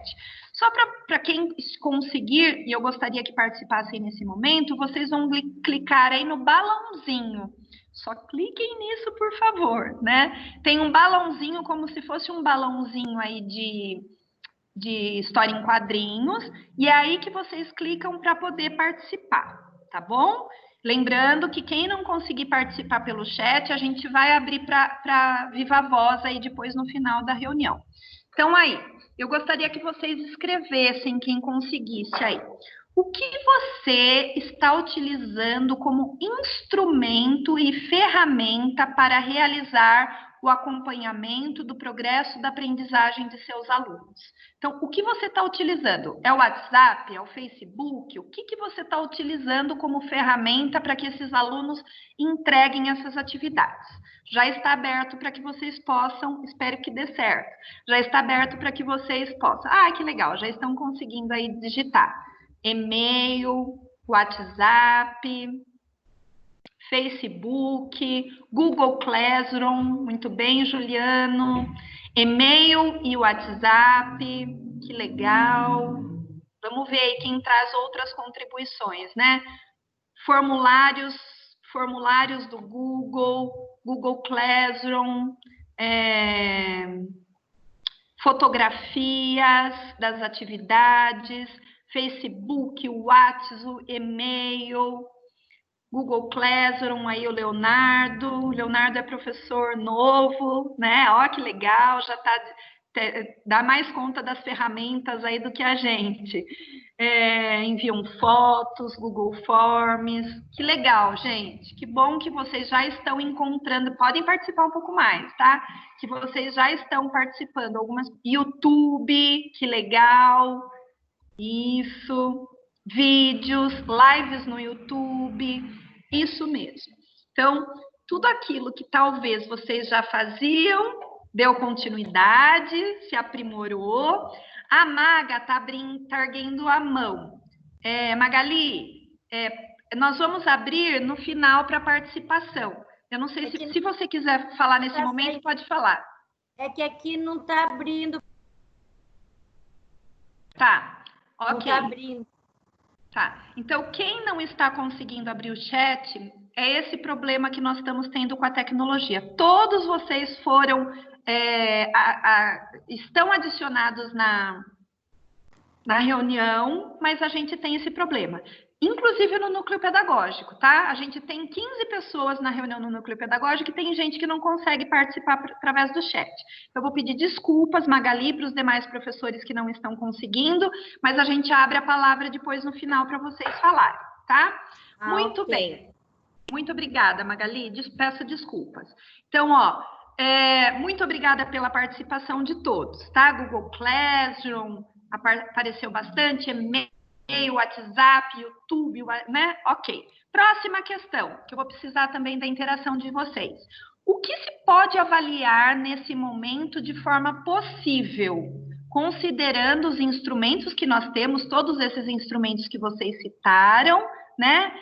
S1: Só para quem conseguir, e eu gostaria que participassem nesse momento, vocês vão clicar aí no balãozinho. Só cliquem nisso, por favor, né? Tem um balãozinho, como se fosse um balãozinho aí de história em quadrinhos, e é aí que vocês clicam para poder participar, tá bom? Lembrando que quem não conseguir participar pelo chat, a gente vai abrir para viva voz aí depois no final da reunião. Então, aí, eu gostaria que vocês escrevessem, quem conseguisse aí. O que você está utilizando como instrumento e ferramenta para realizar o acompanhamento do progresso da aprendizagem de seus alunos? Então, o que você está utilizando? É o WhatsApp? É o Facebook? O que você está utilizando como ferramenta para que esses alunos entreguem essas atividades? Já está aberto para que vocês possam, espero que dê certo, já está aberto para que vocês possam. Ah, que legal, já estão conseguindo aí digitar. E-mail, WhatsApp, Facebook, Google Classroom, muito bem, Juliano. E-mail e WhatsApp, que legal. Vamos ver aí quem traz outras contribuições, né? Formulários do Google Classroom, fotografias das atividades, Facebook, WhatsApp, e-mail, Google Classroom, aí o Leonardo. O Leonardo é professor novo, né? Ó, que legal, já dá mais conta das ferramentas aí do que a gente. Enviam fotos, Google Forms. Que legal, gente. Que bom que vocês já estão encontrando. Podem participar um pouco mais, tá? Que vocês já estão participando. Algumas. YouTube, que legal. Isso. Vídeos, lives no YouTube. Isso mesmo. Então, tudo aquilo que talvez vocês já faziam, deu continuidade, se aprimorou. A Maga está erguendo a mão. Magali, nós vamos abrir no final para participação. Eu não sei se você quiser falar nesse momento, pode falar.
S3: É que aqui não está abrindo.
S1: Tá, ok.
S3: Não está abrindo.
S1: Tá, então quem não está conseguindo abrir o chat, é esse problema que nós estamos tendo com a tecnologia. Todos vocês foram, estão adicionados na reunião, mas a gente tem esse problema. Inclusive no núcleo pedagógico, tá? A gente tem 15 pessoas na reunião no núcleo pedagógico e tem gente que não consegue participar através do chat. Eu vou pedir desculpas, Magali, para os demais professores que não estão conseguindo, mas a gente abre a palavra depois no final para vocês falarem, tá? Muito bem. Muito obrigada, Magali. Peço desculpas. Então, muito obrigada pela participação de todos, tá? Google Classroom apareceu bastante, e-mail, WhatsApp, YouTube, né? Ok. Próxima questão, que eu vou precisar também da interação de vocês. O que se pode avaliar nesse momento de forma possível, considerando os instrumentos que nós temos, todos esses instrumentos que vocês citaram, né?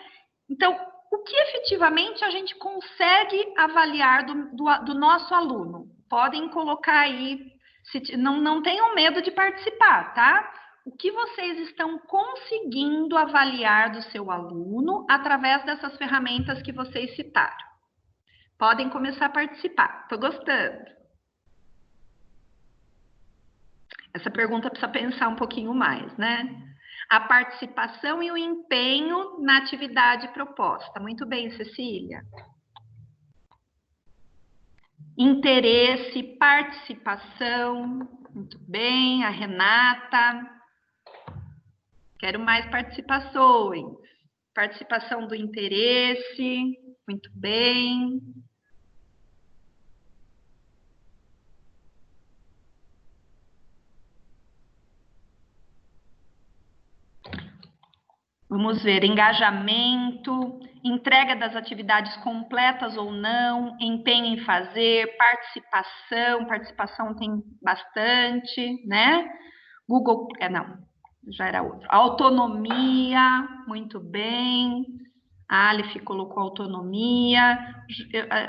S1: Então, o que efetivamente a gente consegue avaliar do nosso aluno? Podem colocar aí, não tenham medo de participar, tá? O que vocês estão conseguindo avaliar do seu aluno através dessas ferramentas que vocês citaram? Podem começar a participar. Estou gostando. Essa pergunta precisa pensar um pouquinho mais, né? A participação e o empenho na atividade proposta. Muito bem, Cecília. Interesse, participação. Muito bem, a Renata. Quero mais participações. Participação do interesse. Muito bem. Vamos ver, engajamento, entrega das atividades completas ou não, empenho em fazer, participação tem bastante, né? Google, não, já era outro. Autonomia, muito bem. A Aleph colocou autonomia.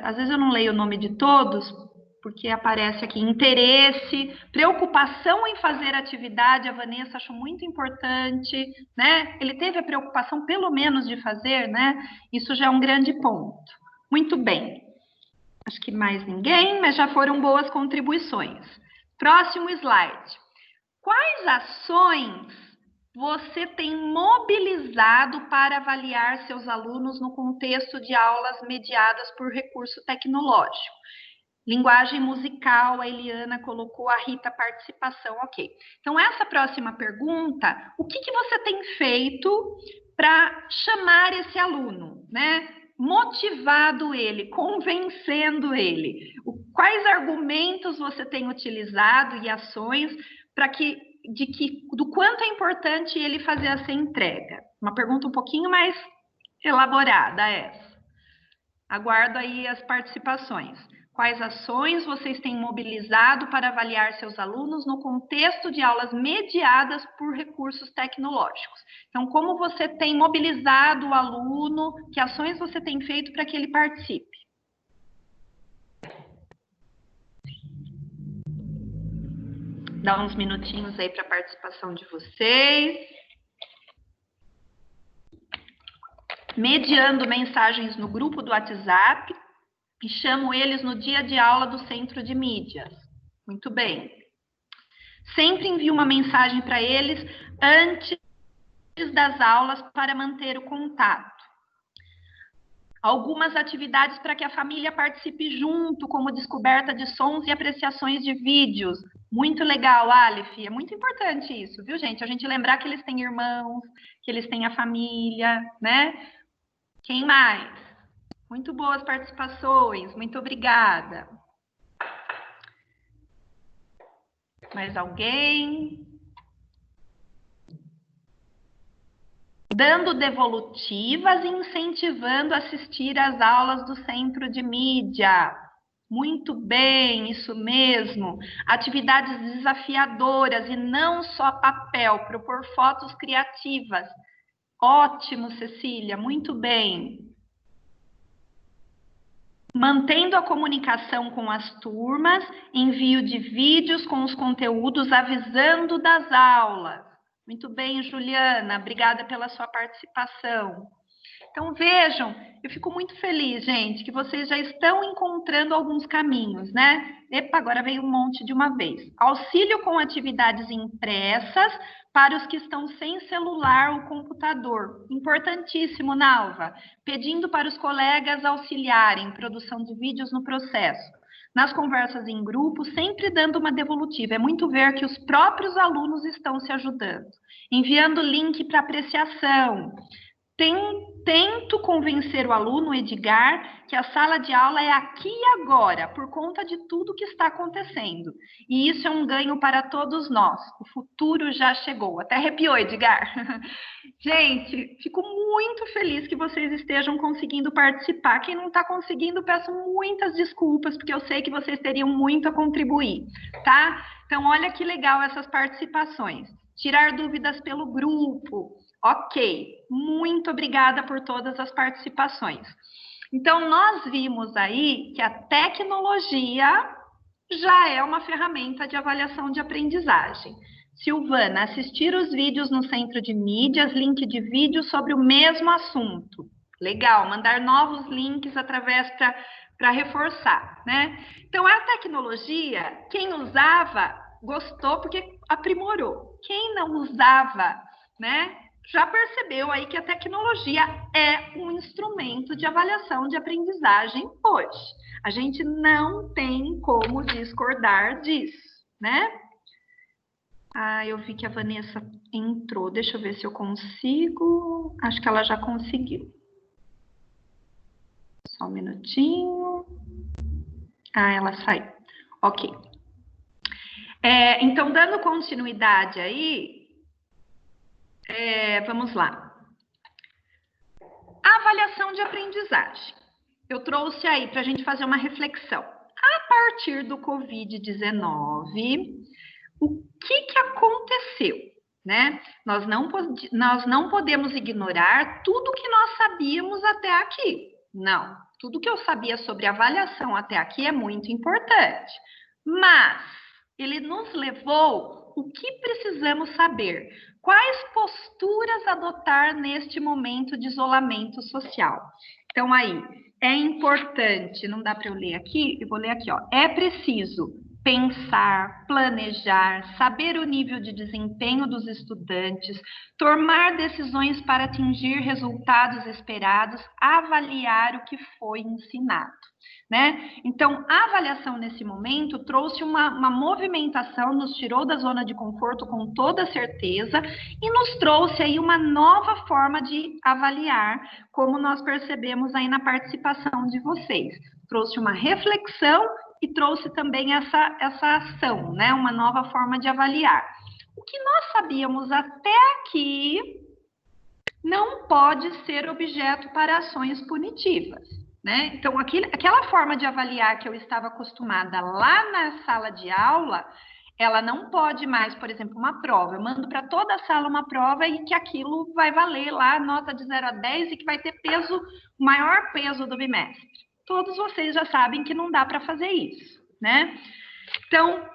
S1: Às vezes eu não leio o nome de todos, porque aparece aqui interesse, preocupação em fazer atividade, a Vanessa achou muito importante, né? Ele teve a preocupação, pelo menos, de fazer, né? Isso já é um grande ponto. Muito bem. Acho que mais ninguém, mas já foram boas contribuições. Próximo slide. Quais ações você tem mobilizado para avaliar seus alunos no contexto de aulas mediadas por recurso tecnológico? Linguagem musical, a Eliana colocou, a Rita, participação, ok. Então, essa próxima pergunta, o que você tem feito para chamar esse aluno, né? Motivado ele, convencendo ele. Quais argumentos você tem utilizado e ações para do quanto é importante ele fazer essa entrega? Uma pergunta um pouquinho mais elaborada essa. Aguardo aí as participações. Quais ações vocês têm mobilizado para avaliar seus alunos no contexto de aulas mediadas por recursos tecnológicos? Então, como você tem mobilizado o aluno, que ações você tem feito para que ele participe? Dá uns minutinhos aí para a participação de vocês. Mediando mensagens no grupo do WhatsApp. e chamo eles no dia de aula do centro de mídias. Muito bem. Sempre envio uma mensagem para eles antes das aulas para manter o contato. Algumas atividades para que a família participe junto, como descoberta de sons e apreciações de vídeos. Muito legal, Aleph. É muito importante isso, viu, gente? A gente lembrar que eles têm irmãos, que eles têm a família, né? Quem mais? Muito boas participações. Muito obrigada. Mais alguém? Dando devolutivas e incentivando a assistir às aulas do centro de mídia. Muito bem, isso mesmo. Atividades desafiadoras e não só papel, propor fotos criativas. Ótimo, Cecília, muito bem. Mantendo a comunicação com as turmas, envio de vídeos com os conteúdos avisando das aulas. Muito bem, Juliana, obrigada pela sua participação. Então, vejam, eu fico muito feliz, gente, que vocês já estão encontrando alguns caminhos, né? Epa, agora veio um monte de uma vez. Auxílio com atividades impressas para os que estão sem celular ou computador. Importantíssimo, Nalva. Pedindo para os colegas auxiliarem produção de vídeos no processo. Nas conversas em grupo, sempre dando uma devolutiva. É muito ver que os próprios alunos estão se ajudando. Enviando link para apreciação. Tento convencer o aluno, Edgar, que a sala de aula é aqui e agora, por conta de tudo que está acontecendo. E isso é um ganho para todos nós. O futuro já chegou. Até arrepiou, Edgar. Gente, fico muito feliz que vocês estejam conseguindo participar. Quem não está conseguindo, peço muitas desculpas, porque eu sei que vocês teriam muito a contribuir, tá? Então, olha que legal essas participações. Tirar dúvidas pelo grupo. Ok, muito obrigada por todas as participações. Então, nós vimos aí que a tecnologia já é uma ferramenta de avaliação de aprendizagem. Silvana, assistir os vídeos no centro de mídias, link de vídeo sobre o mesmo assunto. Legal, mandar novos links através para reforçar, né? Então, a tecnologia, quem usava, gostou porque aprimorou. Quem não usava, né? Já percebeu aí que a tecnologia é um instrumento de avaliação de aprendizagem hoje. A gente não tem como discordar disso, né? Ah, eu vi que a Vanessa entrou. Deixa eu ver se eu consigo. Acho que ela já conseguiu. Só um minutinho. Ah, ela saiu. Ok. Então, dando continuidade aí, vamos lá. Avaliação de aprendizagem. Eu trouxe aí para a gente fazer uma reflexão. A partir do Covid-19, o que aconteceu, né? Nós não podemos ignorar tudo que nós sabíamos até aqui. Não, tudo que eu sabia sobre avaliação até aqui é muito importante. Mas ele nos levou o que precisamos saber. Quais posturas adotar neste momento de isolamento social? Então, aí, é importante, não dá para eu ler aqui, eu vou ler aqui, ó. É preciso pensar, planejar, saber o nível de desempenho dos estudantes, tomar decisões para atingir resultados esperados, avaliar o que foi ensinado, né? Então, a avaliação nesse momento trouxe uma movimentação, nos tirou da zona de conforto com toda certeza e nos trouxe aí uma nova forma de avaliar, como nós percebemos aí na participação de vocês. Trouxe uma reflexão e trouxe também essa ação, né? Uma nova forma de avaliar. O que nós sabíamos até aqui não pode ser objeto para ações punitivas, né? Então, aquela forma de avaliar que eu estava acostumada lá na sala de aula, ela não pode mais, por exemplo, uma prova. Eu mando para toda a sala uma prova e que aquilo vai valer lá, nota de 0 a 10 e que vai ter peso, o maior peso do bimestre. Todos vocês já sabem que não dá para fazer isso, né? Então,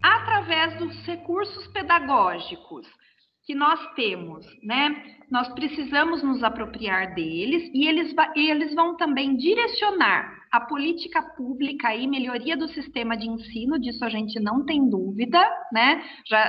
S1: através dos recursos pedagógicos que nós temos, né? Nós precisamos nos apropriar deles e eles vão também direcionar a política pública e melhoria do sistema de ensino, disso a gente não tem dúvida, né?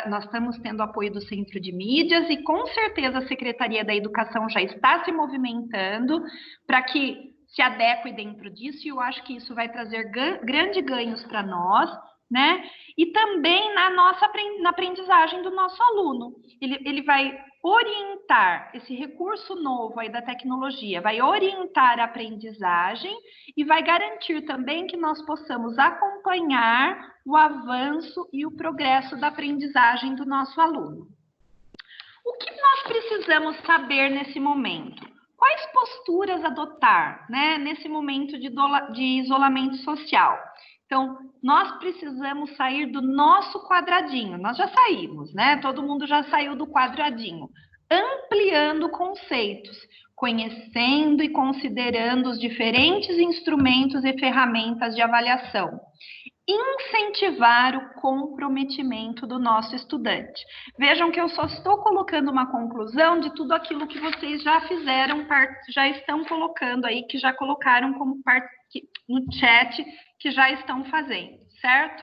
S1: Nós estamos tendo apoio do Centro de Mídias e com certeza a Secretaria da Educação já está se movimentando para que se adeque dentro disso, e eu acho que isso vai trazer grandes ganhos para nós, né? E também na aprendizagem do nosso aluno. Ele vai orientar esse recurso novo aí da tecnologia, vai orientar a aprendizagem e vai garantir também que nós possamos acompanhar o avanço e o progresso da aprendizagem do nosso aluno. O que nós precisamos saber nesse momento? Quais posturas adotar, né, nesse momento de isolamento social? Então, nós precisamos sair do nosso quadradinho. Nós já saímos, né? Todo mundo já saiu do quadradinho. Ampliando conceitos, conhecendo e considerando os diferentes instrumentos e ferramentas de avaliação. Incentivar o comprometimento do nosso estudante. Vejam que eu só estou colocando uma conclusão de tudo aquilo que vocês já fizeram, já estão colocando aí, que já colocaram como parte no chat, que já estão fazendo, certo?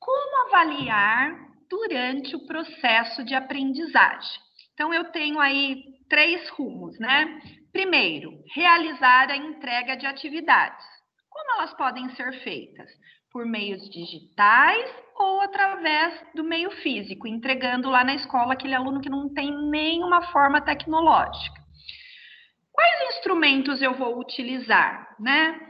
S1: Como avaliar durante o processo de aprendizagem? Então, eu tenho aí 3 rumos, né? Primeiro, realizar a entrega de atividades. Como elas podem ser feitas? Por meios digitais ou através do meio físico, entregando lá na escola aquele aluno que não tem nenhuma forma tecnológica. Quais instrumentos eu vou utilizar, né?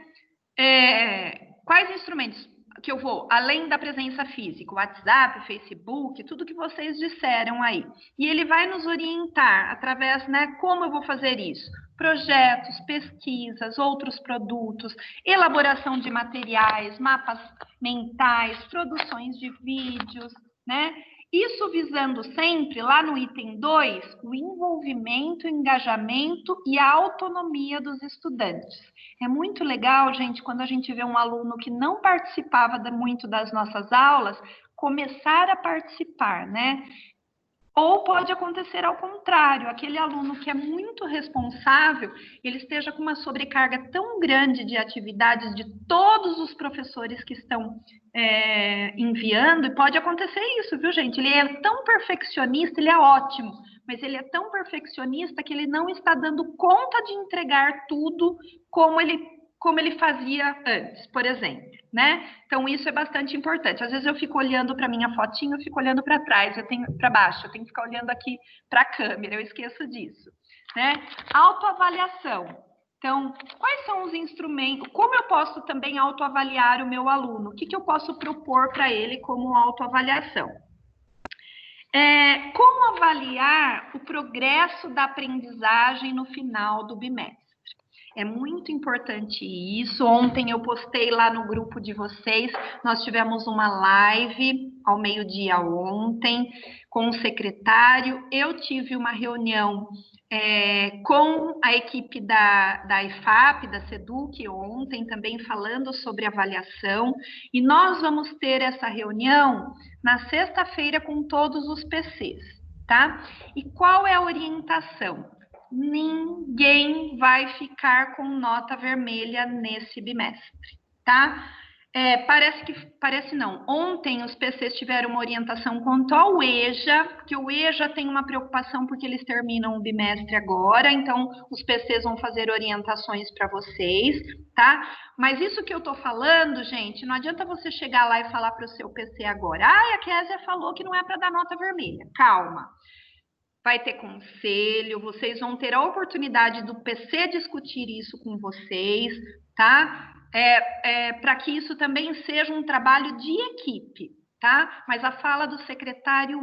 S1: Quais instrumentos que eu vou, além da presença física, WhatsApp, Facebook, tudo que vocês disseram aí. E ele vai nos orientar através, né, como eu vou fazer isso? Projetos, pesquisas, outros produtos, elaboração de materiais, mapas mentais, produções de vídeos, né? Isso visando sempre, lá no item 2, o envolvimento, o engajamento e a autonomia dos estudantes. É muito legal, gente, quando a gente vê um aluno que não participava muito das nossas aulas, começar a participar, né? Ou pode acontecer ao contrário, aquele aluno que é muito responsável, ele esteja com uma sobrecarga tão grande de atividades de todos os professores que estão enviando, e pode acontecer isso, viu, gente? Ele é tão perfeccionista, ele é ótimo, mas ele é tão perfeccionista que ele não está dando conta de entregar tudo como ele fazia antes, por exemplo, né? Então, isso é bastante importante. Às vezes eu fico olhando para minha fotinha, eu fico olhando para trás, para baixo, eu tenho que ficar olhando aqui para a câmera, eu esqueço disso, né? Autoavaliação. Então, quais são os instrumentos? Como eu posso também autoavaliar o meu aluno? O que eu posso propor para ele como autoavaliação? Como avaliar o progresso da aprendizagem no final do bimestre? É muito importante isso. Ontem eu postei lá no grupo de vocês, nós tivemos uma live ao meio-dia ontem com o secretário. Eu tive uma reunião com a equipe da IFAP, da SEDUC, ontem também falando sobre avaliação. E nós vamos ter essa reunião na sexta-feira com todos os PCs, tá? E qual é a orientação? Ninguém vai ficar com nota vermelha nesse bimestre, tá? Parece não. Ontem os PCs tiveram uma orientação quanto ao EJA, que o EJA tem uma preocupação porque eles terminam o bimestre agora, então os PCs vão fazer orientações para vocês, tá? Mas isso que eu tô falando, gente, não adianta você chegar lá e falar para o seu PC agora, a Kézia falou que não é para dar nota vermelha. Calma. Vai ter conselho, vocês vão ter a oportunidade do PC discutir isso com vocês, tá? Para que isso também seja um trabalho de equipe, tá? Mas a fala do secretário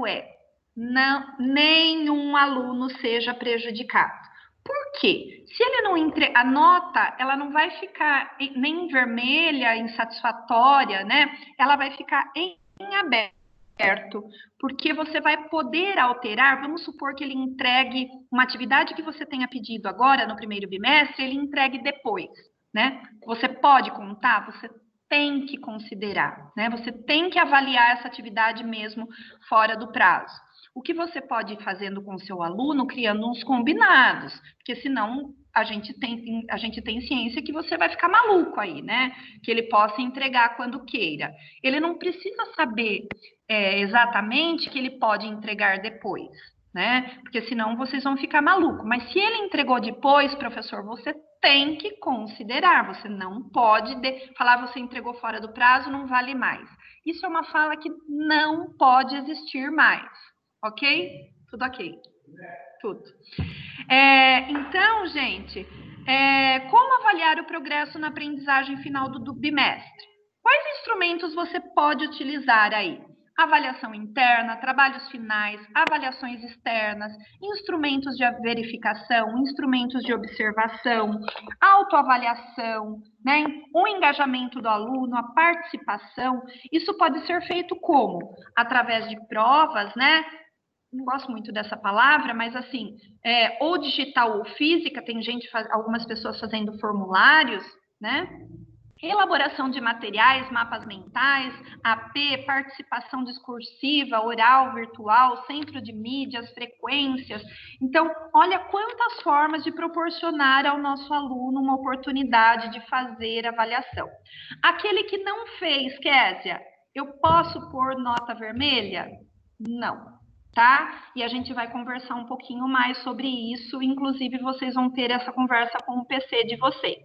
S1: não, nenhum aluno seja prejudicado. Por quê? Se ele não a nota, ela não vai ficar nem vermelha, insatisfatória, né? Ela vai ficar em aberto, porque você vai poder alterar. Vamos supor que ele entregue uma atividade que você tenha pedido agora no primeiro bimestre, ele entregue depois, né? Você pode contar, você tem que considerar, né? Você tem que avaliar essa atividade mesmo fora do prazo. O que você pode ir fazendo com o seu aluno, criando uns combinados, porque senão a gente tem ciência que você vai ficar maluco aí, né? Que ele possa entregar quando queira. Ele não precisa saber exatamente que ele pode entregar depois, né? Porque senão vocês vão ficar malucos. Mas se ele entregou depois, professor, você tem que considerar. Você não pode falar você entregou fora do prazo, não vale mais. Isso é uma fala que não pode existir mais. Ok? Tudo ok. Tudo. Então, gente, como avaliar o progresso na aprendizagem final do bimestre? Quais instrumentos você pode utilizar aí? Avaliação interna, trabalhos finais, avaliações externas, instrumentos de verificação, instrumentos de observação, autoavaliação, né? O engajamento do aluno, a participação. Isso pode ser feito como? Através de provas, né? Não gosto muito dessa palavra, mas assim, ou digital ou física, tem algumas pessoas fazendo formulários, né? Elaboração de materiais, mapas mentais, AP, participação discursiva, oral, virtual, centro de mídias, frequências. Então, olha quantas formas de proporcionar ao nosso aluno uma oportunidade de fazer avaliação. Aquele que não fez, Késia, eu posso pôr nota vermelha? Não. Tá? E a gente vai conversar um pouquinho mais sobre isso, inclusive vocês vão ter essa conversa com o PC de vocês.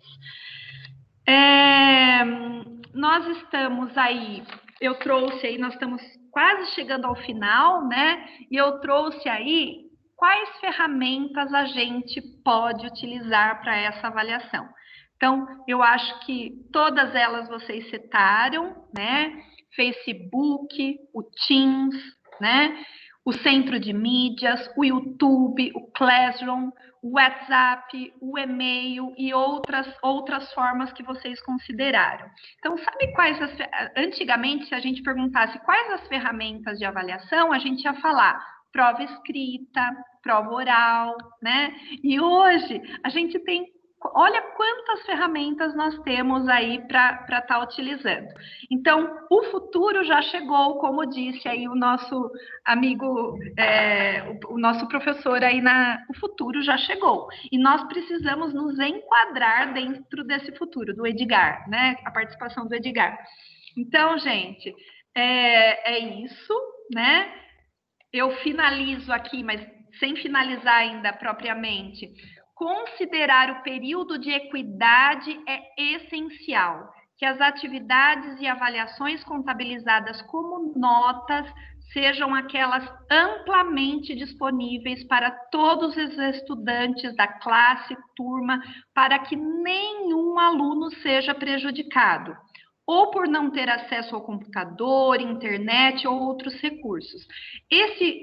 S1: Nós estamos aí, eu trouxe aí, nós estamos quase chegando ao final, né? E eu trouxe aí quais ferramentas a gente pode utilizar para essa avaliação. Então, eu acho que todas elas vocês citaram, né? Facebook, o Teams, né? O centro de mídias, o YouTube, o Classroom, o WhatsApp, o e-mail e outras formas que vocês consideraram. Então, sabe quais antigamente, se a gente perguntasse quais as ferramentas de avaliação, a gente ia falar prova escrita, prova oral, né? E hoje a gente tem, olha quantas ferramentas nós temos aí para estar utilizando. Então, o futuro já chegou, como disse aí o nosso amigo, o nosso professor aí, o futuro já chegou. E nós precisamos nos enquadrar dentro desse futuro, do Edgar, né? A participação do Edgar. Então, gente, é isso, né? Eu finalizo aqui, mas sem finalizar ainda propriamente. Considerar o período de equidade é essencial, que as atividades e avaliações contabilizadas como notas sejam aquelas amplamente disponíveis para todos os estudantes da classe, turma, para que nenhum aluno seja prejudicado, ou por não ter acesso ao computador, internet ou outros recursos.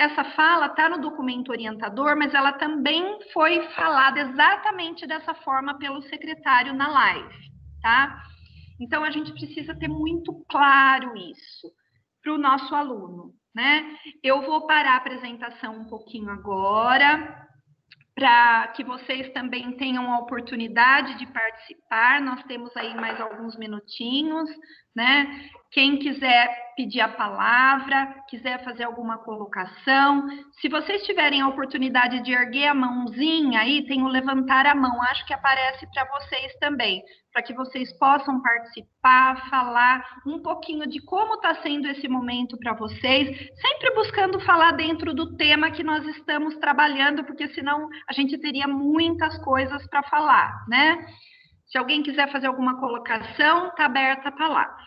S1: Essa fala está no documento orientador, mas ela também foi falada exatamente dessa forma pelo secretário na live, tá? Então, a gente precisa ter muito claro isso para o nosso aluno, né? Eu vou parar a apresentação um pouquinho agora, para que vocês também tenham a oportunidade de participar. Nós temos aí mais alguns minutinhos, né? Quem quiser pedir a palavra, quiser fazer alguma colocação, se vocês tiverem a oportunidade de erguer a mãozinha aí, tem o levantar a mão, acho que aparece para vocês também, para que vocês possam participar, falar um pouquinho de como está sendo esse momento para vocês, sempre buscando falar dentro do tema que nós estamos trabalhando, porque senão a gente teria muitas coisas para falar, né? Se alguém quiser fazer alguma colocação, está aberta a palavra.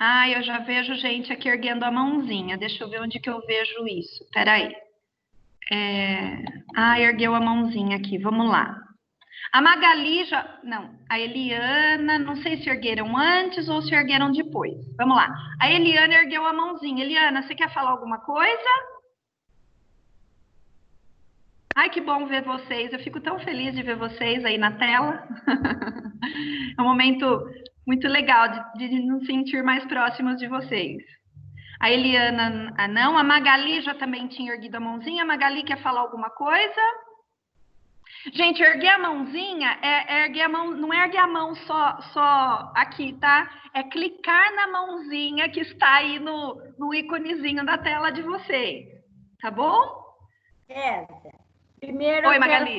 S1: Ah, eu já vejo gente aqui erguendo a mãozinha. Deixa eu ver onde que eu vejo isso. Espera aí. Ergueu a mãozinha aqui. Vamos lá. A Magali já... Não, a Eliana... Não sei se ergueram antes ou se ergueram depois. Vamos lá. A Eliana ergueu a mãozinha. Eliana, você quer falar alguma coisa? Ai, que bom ver vocês. Eu fico tão feliz de ver vocês aí na tela. É um momento muito legal de nos sentir mais próximos de vocês. A Eliana, não. A Magali já também tinha erguido a mãozinha. A Magali quer falar alguma coisa? Gente, erguer a mãozinha é erguer a mão, não é erguer a mão só aqui, tá? É clicar na mãozinha que está aí no íconezinho da tela de vocês, tá bom?
S3: Primeiro
S1: Oi,
S3: eu quero
S1: Magali.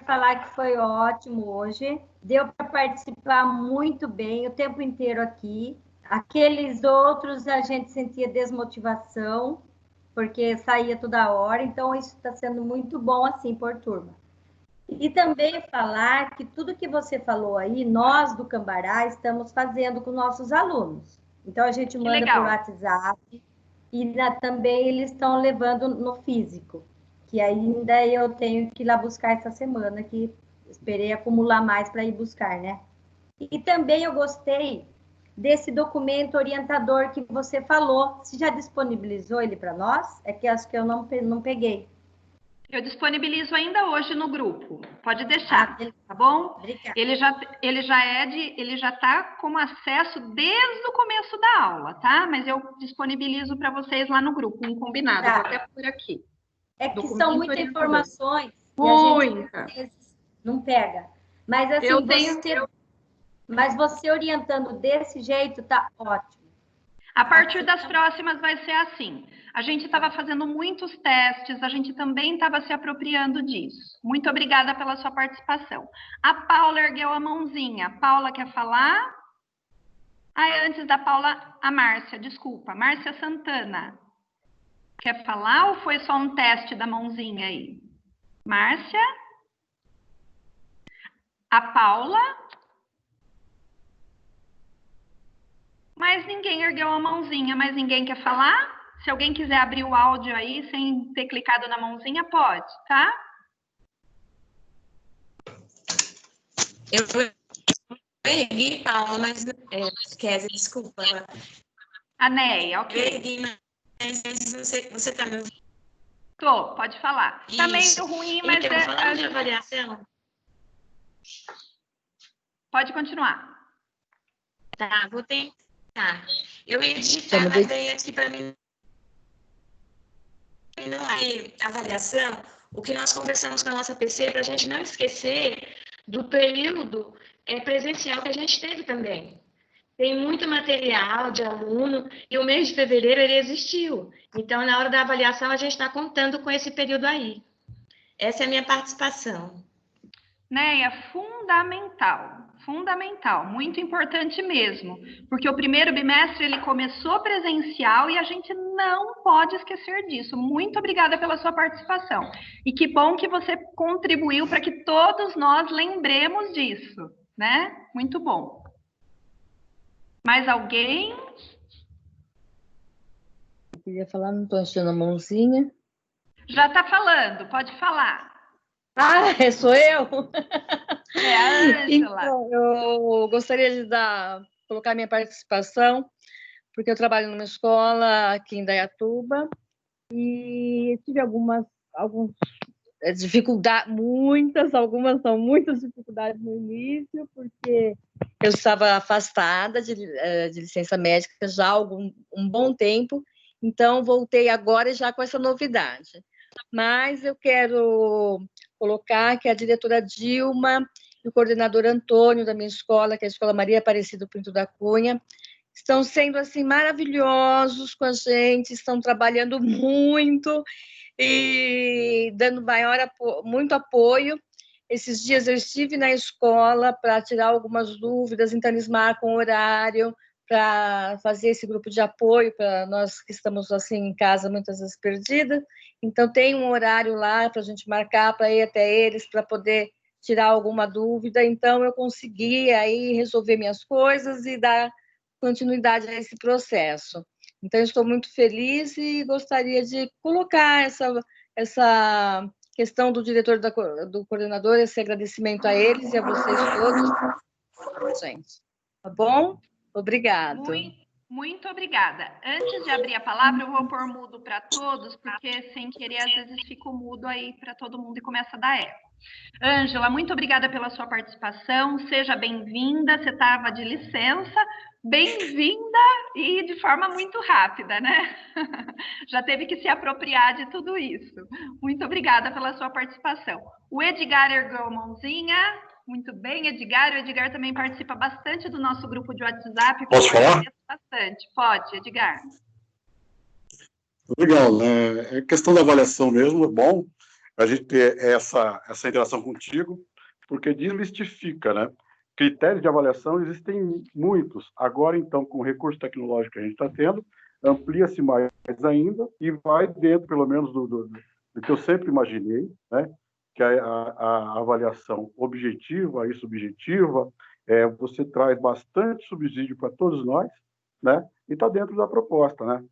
S3: falar que foi ótimo hoje. Deu para participar muito bem o tempo inteiro aqui. Aqueles outros a gente sentia desmotivação, porque saía toda hora. Então, isso está sendo muito bom assim por turma. E também falar que tudo que você falou aí, nós do Cambará estamos fazendo com nossos alunos. Então, a gente
S1: Que
S3: manda por
S1: legal.
S3: WhatsApp e também eles estão levando no físico, que ainda eu tenho que ir lá buscar essa semana, que esperei acumular mais para ir buscar, né? E também eu gostei desse documento orientador que você falou. Você já disponibilizou ele para nós? É que acho que eu não peguei.
S1: Eu disponibilizo ainda hoje no grupo. Pode deixar, tá bom?
S3: Obrigada.
S1: Ele já está como acesso desde o começo da aula, tá? Mas eu disponibilizo para vocês lá no grupo, um combinado.
S3: Tá.
S1: Vou até por aqui.
S3: É que
S1: Documento
S3: são muitas
S1: orientador.
S3: informações e a gente às vezes não pega. Mas assim, mas você orientando desse jeito tá ótimo.
S1: A partir das próximas vai ser assim. A gente estava fazendo muitos testes, a gente também estava se apropriando disso. Muito obrigada pela sua participação. A Paula ergueu a mãozinha. Paula quer falar? Antes da Paula, a Márcia, desculpa. Márcia Santana. Quer falar ou foi só um teste da mãozinha aí? Márcia? A Paula? Mas ninguém ergueu a mãozinha, mas ninguém quer falar? Se alguém quiser abrir o áudio aí sem ter clicado na mãozinha, pode, tá?
S4: Eu ergui, Paula, mas Kézia, desculpa.
S1: A Neia, ok.
S4: Eu ergui, mas você tá me ouvindo?
S1: Tô, pode falar. Tá
S4: Isso.
S1: meio ruim, mas
S4: então, falando de avaliação.
S1: Pode continuar.
S4: Tá, vou tentar. Eu ia digitar, mas daí aqui para mim não é avaliação. O que nós conversamos com a nossa PC para a gente não esquecer do período presencial que a gente teve também. Tem muito material de aluno e o mês de fevereiro ele existiu. Então, na hora da avaliação, a gente está contando com esse período aí. Essa é a minha participação.
S1: Neia, fundamental, fundamental, muito importante mesmo, porque o primeiro bimestre ele começou presencial e a gente não pode esquecer disso. Muito obrigada pela sua participação. E que bom que você contribuiu para que todos nós lembremos disso, né? Muito bom. Mais alguém?
S5: Eu queria falar, não estou enchendo a mãozinha.
S1: Já está falando, pode falar.
S5: Sou eu?
S1: É a Ângela.
S5: Então, eu gostaria de colocar minha participação, porque eu trabalho numa escola aqui em Indaiatuba e tive algumas dificuldades, algumas são muitas dificuldades no início, porque eu estava afastada de licença médica já há um bom tempo, então voltei agora já com essa novidade. Mas eu quero colocar que a diretora Dilma e o coordenador Antônio da minha escola, que é a Escola Maria Aparecida Pinto da Cunha, estão sendo assim maravilhosos com a gente, estão trabalhando muito e dando muito apoio. Esses dias eu estive na escola para tirar algumas dúvidas, então eles marcam horário para fazer esse grupo de apoio para nós que estamos assim em casa muitas vezes perdidas. Então tem um horário lá para a gente marcar para ir até eles para poder tirar alguma dúvida. Então eu consegui aí resolver minhas coisas e dar continuidade a esse processo. Então eu estou muito feliz e gostaria de colocar essa questão do diretor, do coordenador, esse agradecimento a eles e a vocês todos, gente. Tá bom? Obrigado.
S1: Muito obrigada. Antes de abrir a palavra, eu vou pôr mudo para todos, porque sem querer, às vezes, fico mudo aí para todo mundo e começa a dar eco. Ângela, muito obrigada pela sua participação. Seja bem-vinda. Você estava de licença, Bem-vinda e de forma muito rápida, né? Já teve que se apropriar de tudo isso. Muito obrigada pela sua participação. O Edgar ergueu a mãozinha. Muito bem, Edgar. O Edgar também participa bastante do nosso grupo de WhatsApp.
S6: Posso falar?
S1: Bastante. Pode, Edgar.
S6: Legal, né? É questão da avaliação mesmo, é bom a gente ter essa interação contigo, porque desmistifica, né? Critérios de avaliação existem muitos. Agora, então, com o recurso tecnológico que a gente está tendo, amplia-se mais ainda e vai dentro, pelo menos, do que eu sempre imaginei, né? Que a avaliação objetiva e subjetiva, você traz bastante subsídio para todos nós, né? E está dentro da proposta, né?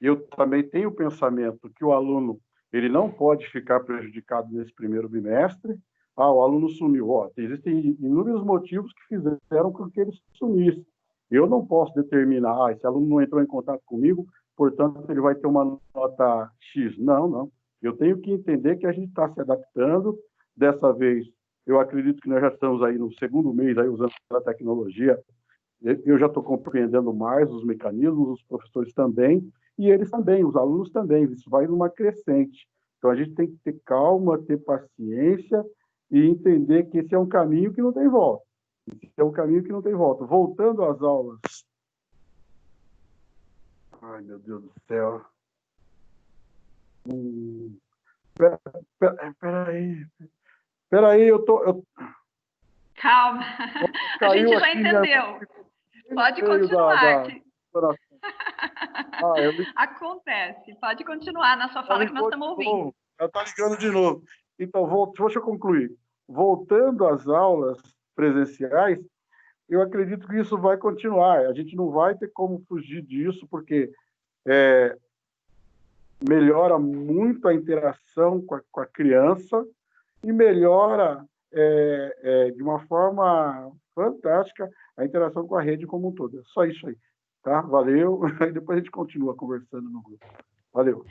S6: Eu também tenho o pensamento que o aluno ele não pode ficar prejudicado nesse primeiro bimestre. O aluno sumiu. Existem inúmeros motivos que fizeram com que ele sumisse. Eu não posso determinar, esse aluno não entrou em contato comigo, portanto, ele vai ter uma nota X. Não. Eu tenho que entender que a gente está se adaptando. Dessa vez, eu acredito que nós já estamos aí no segundo mês aí usando a tecnologia. Eu já estou compreendendo mais os mecanismos, os professores também, e eles também, os alunos também. Isso vai numa crescente. Então, a gente tem que ter calma, ter paciência e entender que esse é um caminho que não tem volta. Esse é um caminho que não tem volta. Voltando às aulas... Ai, meu Deus do céu. Peraí, eu tô...
S1: Calma, a gente já entendeu. Pode continuar. Acontece, pode continuar na sua fala que nós estamos ouvindo.
S6: Está ligando de novo. Então, deixa eu concluir. Voltando às aulas presenciais, eu acredito que isso vai continuar. A gente não vai ter como fugir disso, porque melhora muito a interação com a criança e melhora de uma forma fantástica a interação com a rede como um todo. É só isso aí. Tá? Valeu. E depois a gente continua conversando no grupo. Valeu.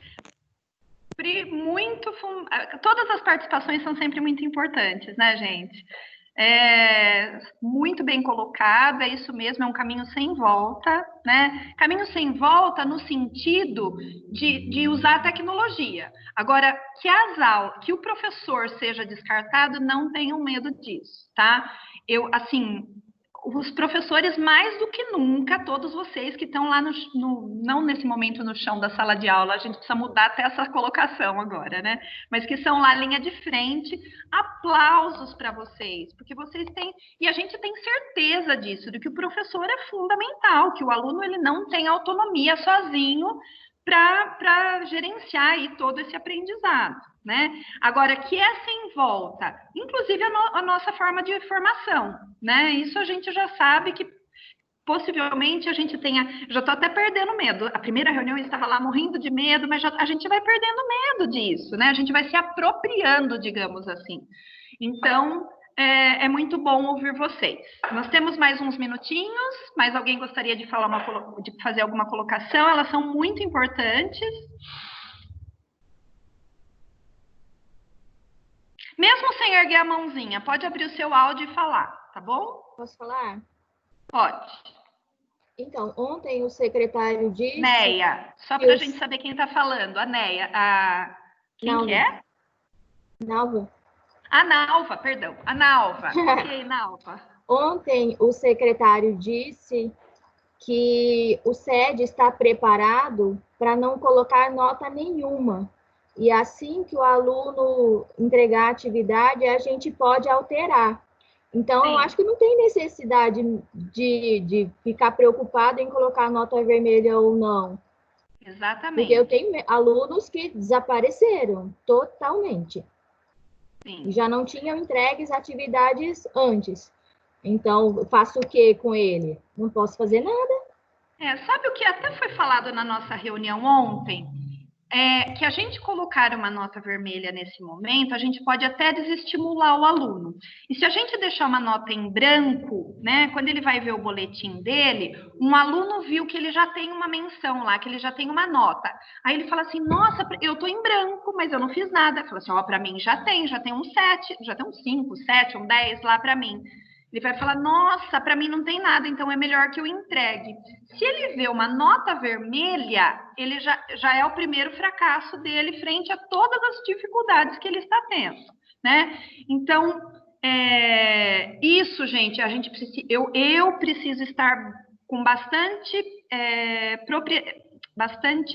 S1: Todas as participações são sempre muito importantes, né, gente? Muito bem colocado, é isso mesmo, é um caminho sem volta, né? Caminho sem volta no sentido de usar a tecnologia. Agora, que o professor seja descartado, não tenham medo disso, tá? Os professores, mais do que nunca, todos vocês que estão lá não nesse momento no chão da sala de aula, a gente precisa mudar até essa colocação agora, né? Mas que são lá linha de frente, aplausos para vocês, porque vocês têm, e a gente tem certeza disso, de que o professor é fundamental, que o aluno ele não tem autonomia sozinho para gerenciar aí todo esse aprendizado, né? Agora, que é sem volta, inclusive a nossa forma de formação, né? Isso a gente já sabe que possivelmente a gente tenha... Já estou até perdendo medo. A primeira reunião eu estava lá morrendo de medo, mas a gente vai perdendo medo disso, né? A gente vai se apropriando, digamos assim. Então... É muito bom ouvir vocês. Nós temos mais uns minutinhos. Mais alguém gostaria de fazer alguma colocação? Elas são muito importantes. Mesmo sem erguer a mãozinha, pode abrir o seu áudio e falar, tá bom?
S7: Posso falar?
S1: Pode.
S7: Então, ontem o secretário disse...
S1: Neia, só para a gente saber quem está falando. A Neia. Quem que é?
S7: Nalva.
S1: A Nalva, perdão. A Nalva. Ok, Nalva.
S7: Ontem o secretário disse que o SED está preparado para não colocar nota nenhuma. E assim que o aluno entregar a atividade, a gente pode alterar. Então,
S1: Sim.
S7: Eu acho que não tem necessidade de ficar preocupado em colocar nota vermelha ou não.
S1: Exatamente.
S7: Porque eu tenho alunos que desapareceram totalmente.
S1: Sim.
S7: Já não tinham entregues atividades antes. Então, faço o que com ele? Não posso fazer nada.
S1: Sabe o que até foi falado na nossa reunião ontem? Que a gente colocar uma nota vermelha nesse momento, a gente pode até desestimular o aluno. E se a gente deixar uma nota em branco, né, quando ele vai ver o boletim dele, um aluno viu que ele já tem uma menção lá, que ele já tem uma nota. Aí ele fala assim, nossa, eu tô em branco, mas eu não fiz nada. Fala assim, para mim já tem um 7, já tem um 5, 7, um 10 lá para mim. Ele vai falar, nossa, para mim não tem nada, então é melhor que eu entregue. Se ele vê uma nota vermelha, ele já é o primeiro fracasso dele frente a todas as dificuldades que ele está tendo, né? Então, isso, gente, eu preciso estar com bastante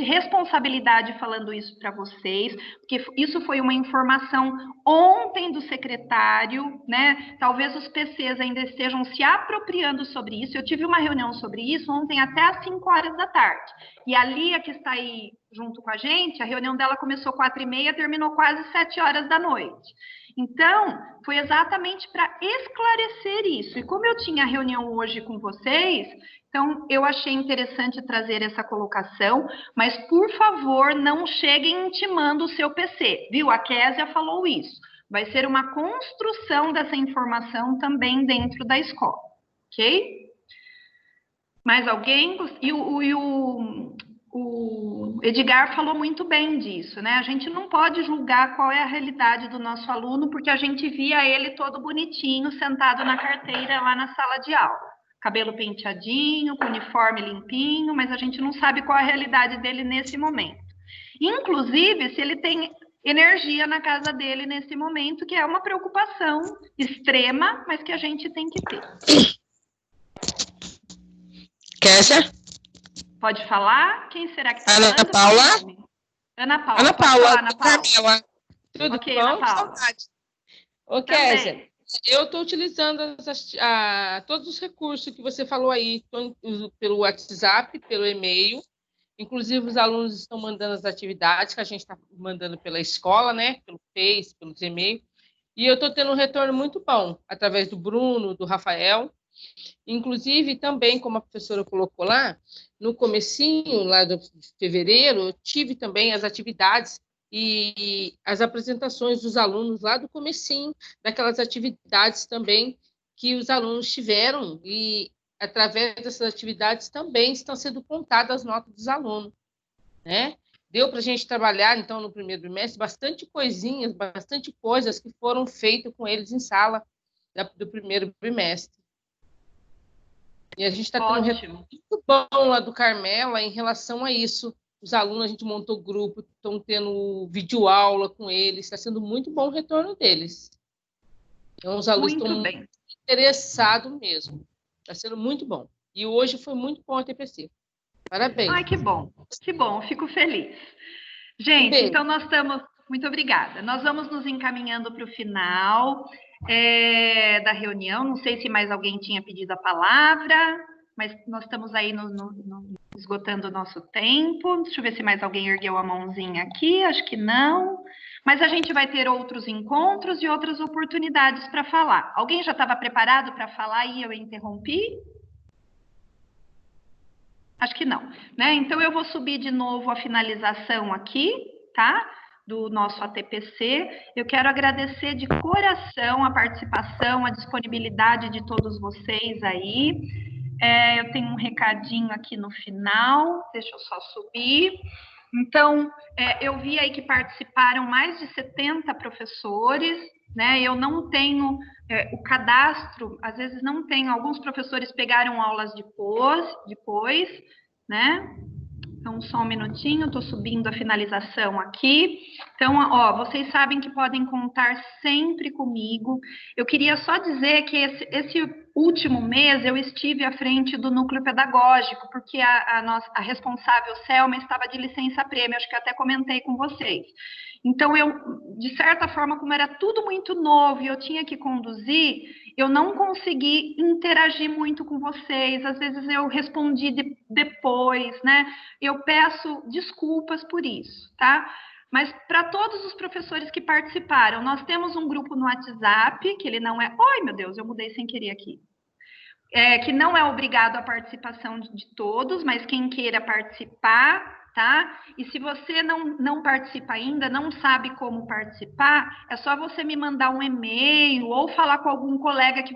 S1: responsabilidade falando isso para vocês, porque isso foi uma informação ontem do secretário, né? Talvez os PCs ainda estejam se apropriando sobre isso. Eu tive uma reunião sobre isso ontem até às 5 horas da tarde. E a Lia, que está aí junto com a gente, a reunião dela começou 4h30, terminou quase 7 horas da noite. Então, foi exatamente para esclarecer isso. E como eu tinha reunião hoje com vocês, então eu achei interessante trazer essa colocação, mas, por favor, não cheguem intimando o seu PC, viu? A Késia falou isso. Vai ser uma construção dessa informação também dentro da escola, ok? Mais alguém? E o Edgar falou muito bem disso, né? A gente não pode julgar qual é a realidade do nosso aluno, porque a gente via ele todo bonitinho, sentado na carteira lá na sala de aula. Cabelo penteadinho, com uniforme limpinho, mas a gente não sabe qual é a realidade dele nesse momento. Inclusive, se ele tem energia na casa dele nesse momento, que é uma preocupação extrema, mas que a gente tem que ter.
S8: Késia?
S1: Pode falar? Quem será que está
S8: Ana
S1: falando?
S8: Paula?
S1: Ana Paula.
S8: Ana
S1: Pode
S8: Paula,
S1: falar, Ana Paula.
S8: Carmela.
S9: Tudo
S1: Ok,
S9: bom?
S1: Ana Paula.
S9: Ô, Késia, eu estou utilizando todos os recursos que você falou aí, pelo WhatsApp, pelo e-mail. Inclusive, os alunos estão mandando as atividades que a gente está mandando pela escola, né? Pelo Face, pelos e-mails. E eu estou tendo um retorno muito bom, através do Bruno, do Rafael. Inclusive, também, como a professora colocou lá, no comecinho, lá de fevereiro, eu tive também as atividades e as apresentações dos alunos lá do comecinho, daquelas atividades também que os alunos tiveram, e através dessas atividades também estão sendo contadas as notas dos alunos, né? Deu para a gente trabalhar, então, no primeiro bimestre, bastante coisas que foram feitas com eles em sala do primeiro bimestre. E a gente está tendo um retorno muito bom lá do Carmela em relação a isso. Os alunos, a gente montou grupo, estão tendo videoaula com eles, está sendo muito bom o retorno deles. Então, os alunos estão muito interessados mesmo. Está sendo muito bom. E hoje foi muito bom a TPC. Parabéns.
S1: Ai, que bom, fico feliz. Gente, então nós estamos... Muito obrigada. Nós vamos nos encaminhando para o final da reunião. Não sei se mais alguém tinha pedido a palavra, mas nós estamos aí esgotando o nosso tempo. Deixa eu ver se mais alguém ergueu a mãozinha aqui. Acho que não. Mas a gente vai ter outros encontros e outras oportunidades para falar. Alguém já estava preparado para falar e eu interrompi? Acho que não, né? Então, eu vou subir de novo a finalização aqui, tá? Do nosso ATPC. Eu quero agradecer de coração a participação, a disponibilidade de todos vocês aí. Eu tenho um recadinho aqui no final, deixa eu só subir. Então, eu vi aí que participaram mais de 70 professores, né? Eu não tenho o cadastro, às vezes não tenho, alguns professores pegaram aulas depois, né? Então, só um minutinho, estou subindo a finalização aqui. Então, ó, vocês sabem que podem contar sempre comigo. Eu queria só dizer que esse último mês eu estive à frente do núcleo pedagógico, porque a responsável, Selma, estava de licença-prêmio, acho que eu até comentei com vocês. Então, eu, de certa forma, como era tudo muito novo e eu tinha que conduzir, eu não consegui interagir muito com vocês. Às vezes eu respondi depois, né? Eu peço desculpas por isso, tá? Mas para todos os professores que participaram, nós temos um grupo no WhatsApp, que ele não é... Ai, meu Deus, eu mudei sem querer aqui. Que não é obrigado a participação de todos, mas quem queira participar... Tá? E se você não participa ainda, não sabe como participar, é só você me mandar um e-mail ou falar com algum colega que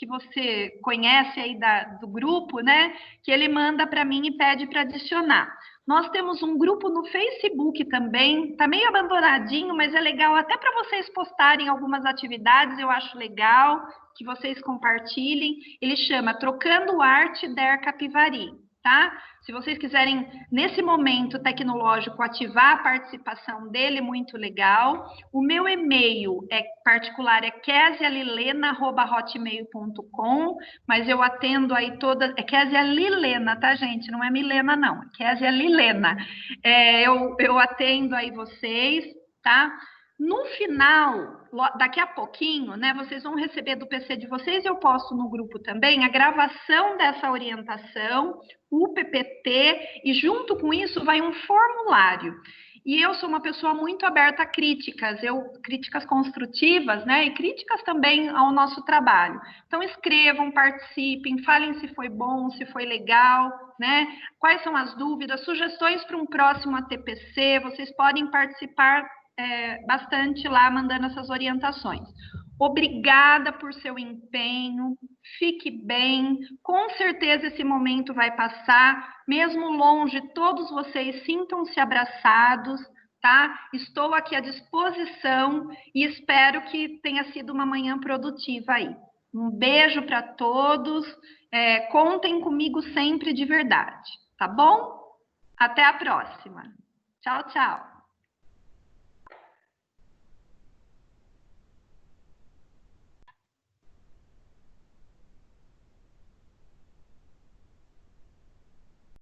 S1: você conhece aí do grupo, né? Que ele manda para mim e pede para adicionar. Nós temos um grupo no Facebook também, está meio abandonadinho, mas é legal até para vocês postarem algumas atividades, eu acho legal que vocês compartilhem. Ele chama Trocando Arte Der Capivari, tá? Se vocês quiserem, nesse momento tecnológico, ativar a participação dele, muito legal. O meu e-mail particular é kesialilena@hotmail.com, mas eu atendo aí todas... É Késia Lilena, tá, gente? Não é Milena, não. É Késia Lilena. Eu atendo aí vocês, tá? No final, daqui a pouquinho, né, vocês vão receber do PC de vocês, eu posto no grupo também, a gravação dessa orientação, o PPT, e junto com isso vai um formulário. E eu sou uma pessoa muito aberta a críticas, críticas construtivas, né, e críticas também ao nosso trabalho. Então, escrevam, participem, falem se foi bom, se foi legal, né, quais são as dúvidas, sugestões para um próximo ATPC, vocês podem participar bastante lá, mandando essas orientações. Obrigada por seu empenho, fique bem, com certeza esse momento vai passar, mesmo longe, todos vocês sintam-se abraçados, tá? Estou aqui à disposição e espero que tenha sido uma manhã produtiva aí. Um beijo para todos, contem comigo sempre de verdade, tá bom? Até a próxima. Tchau, tchau.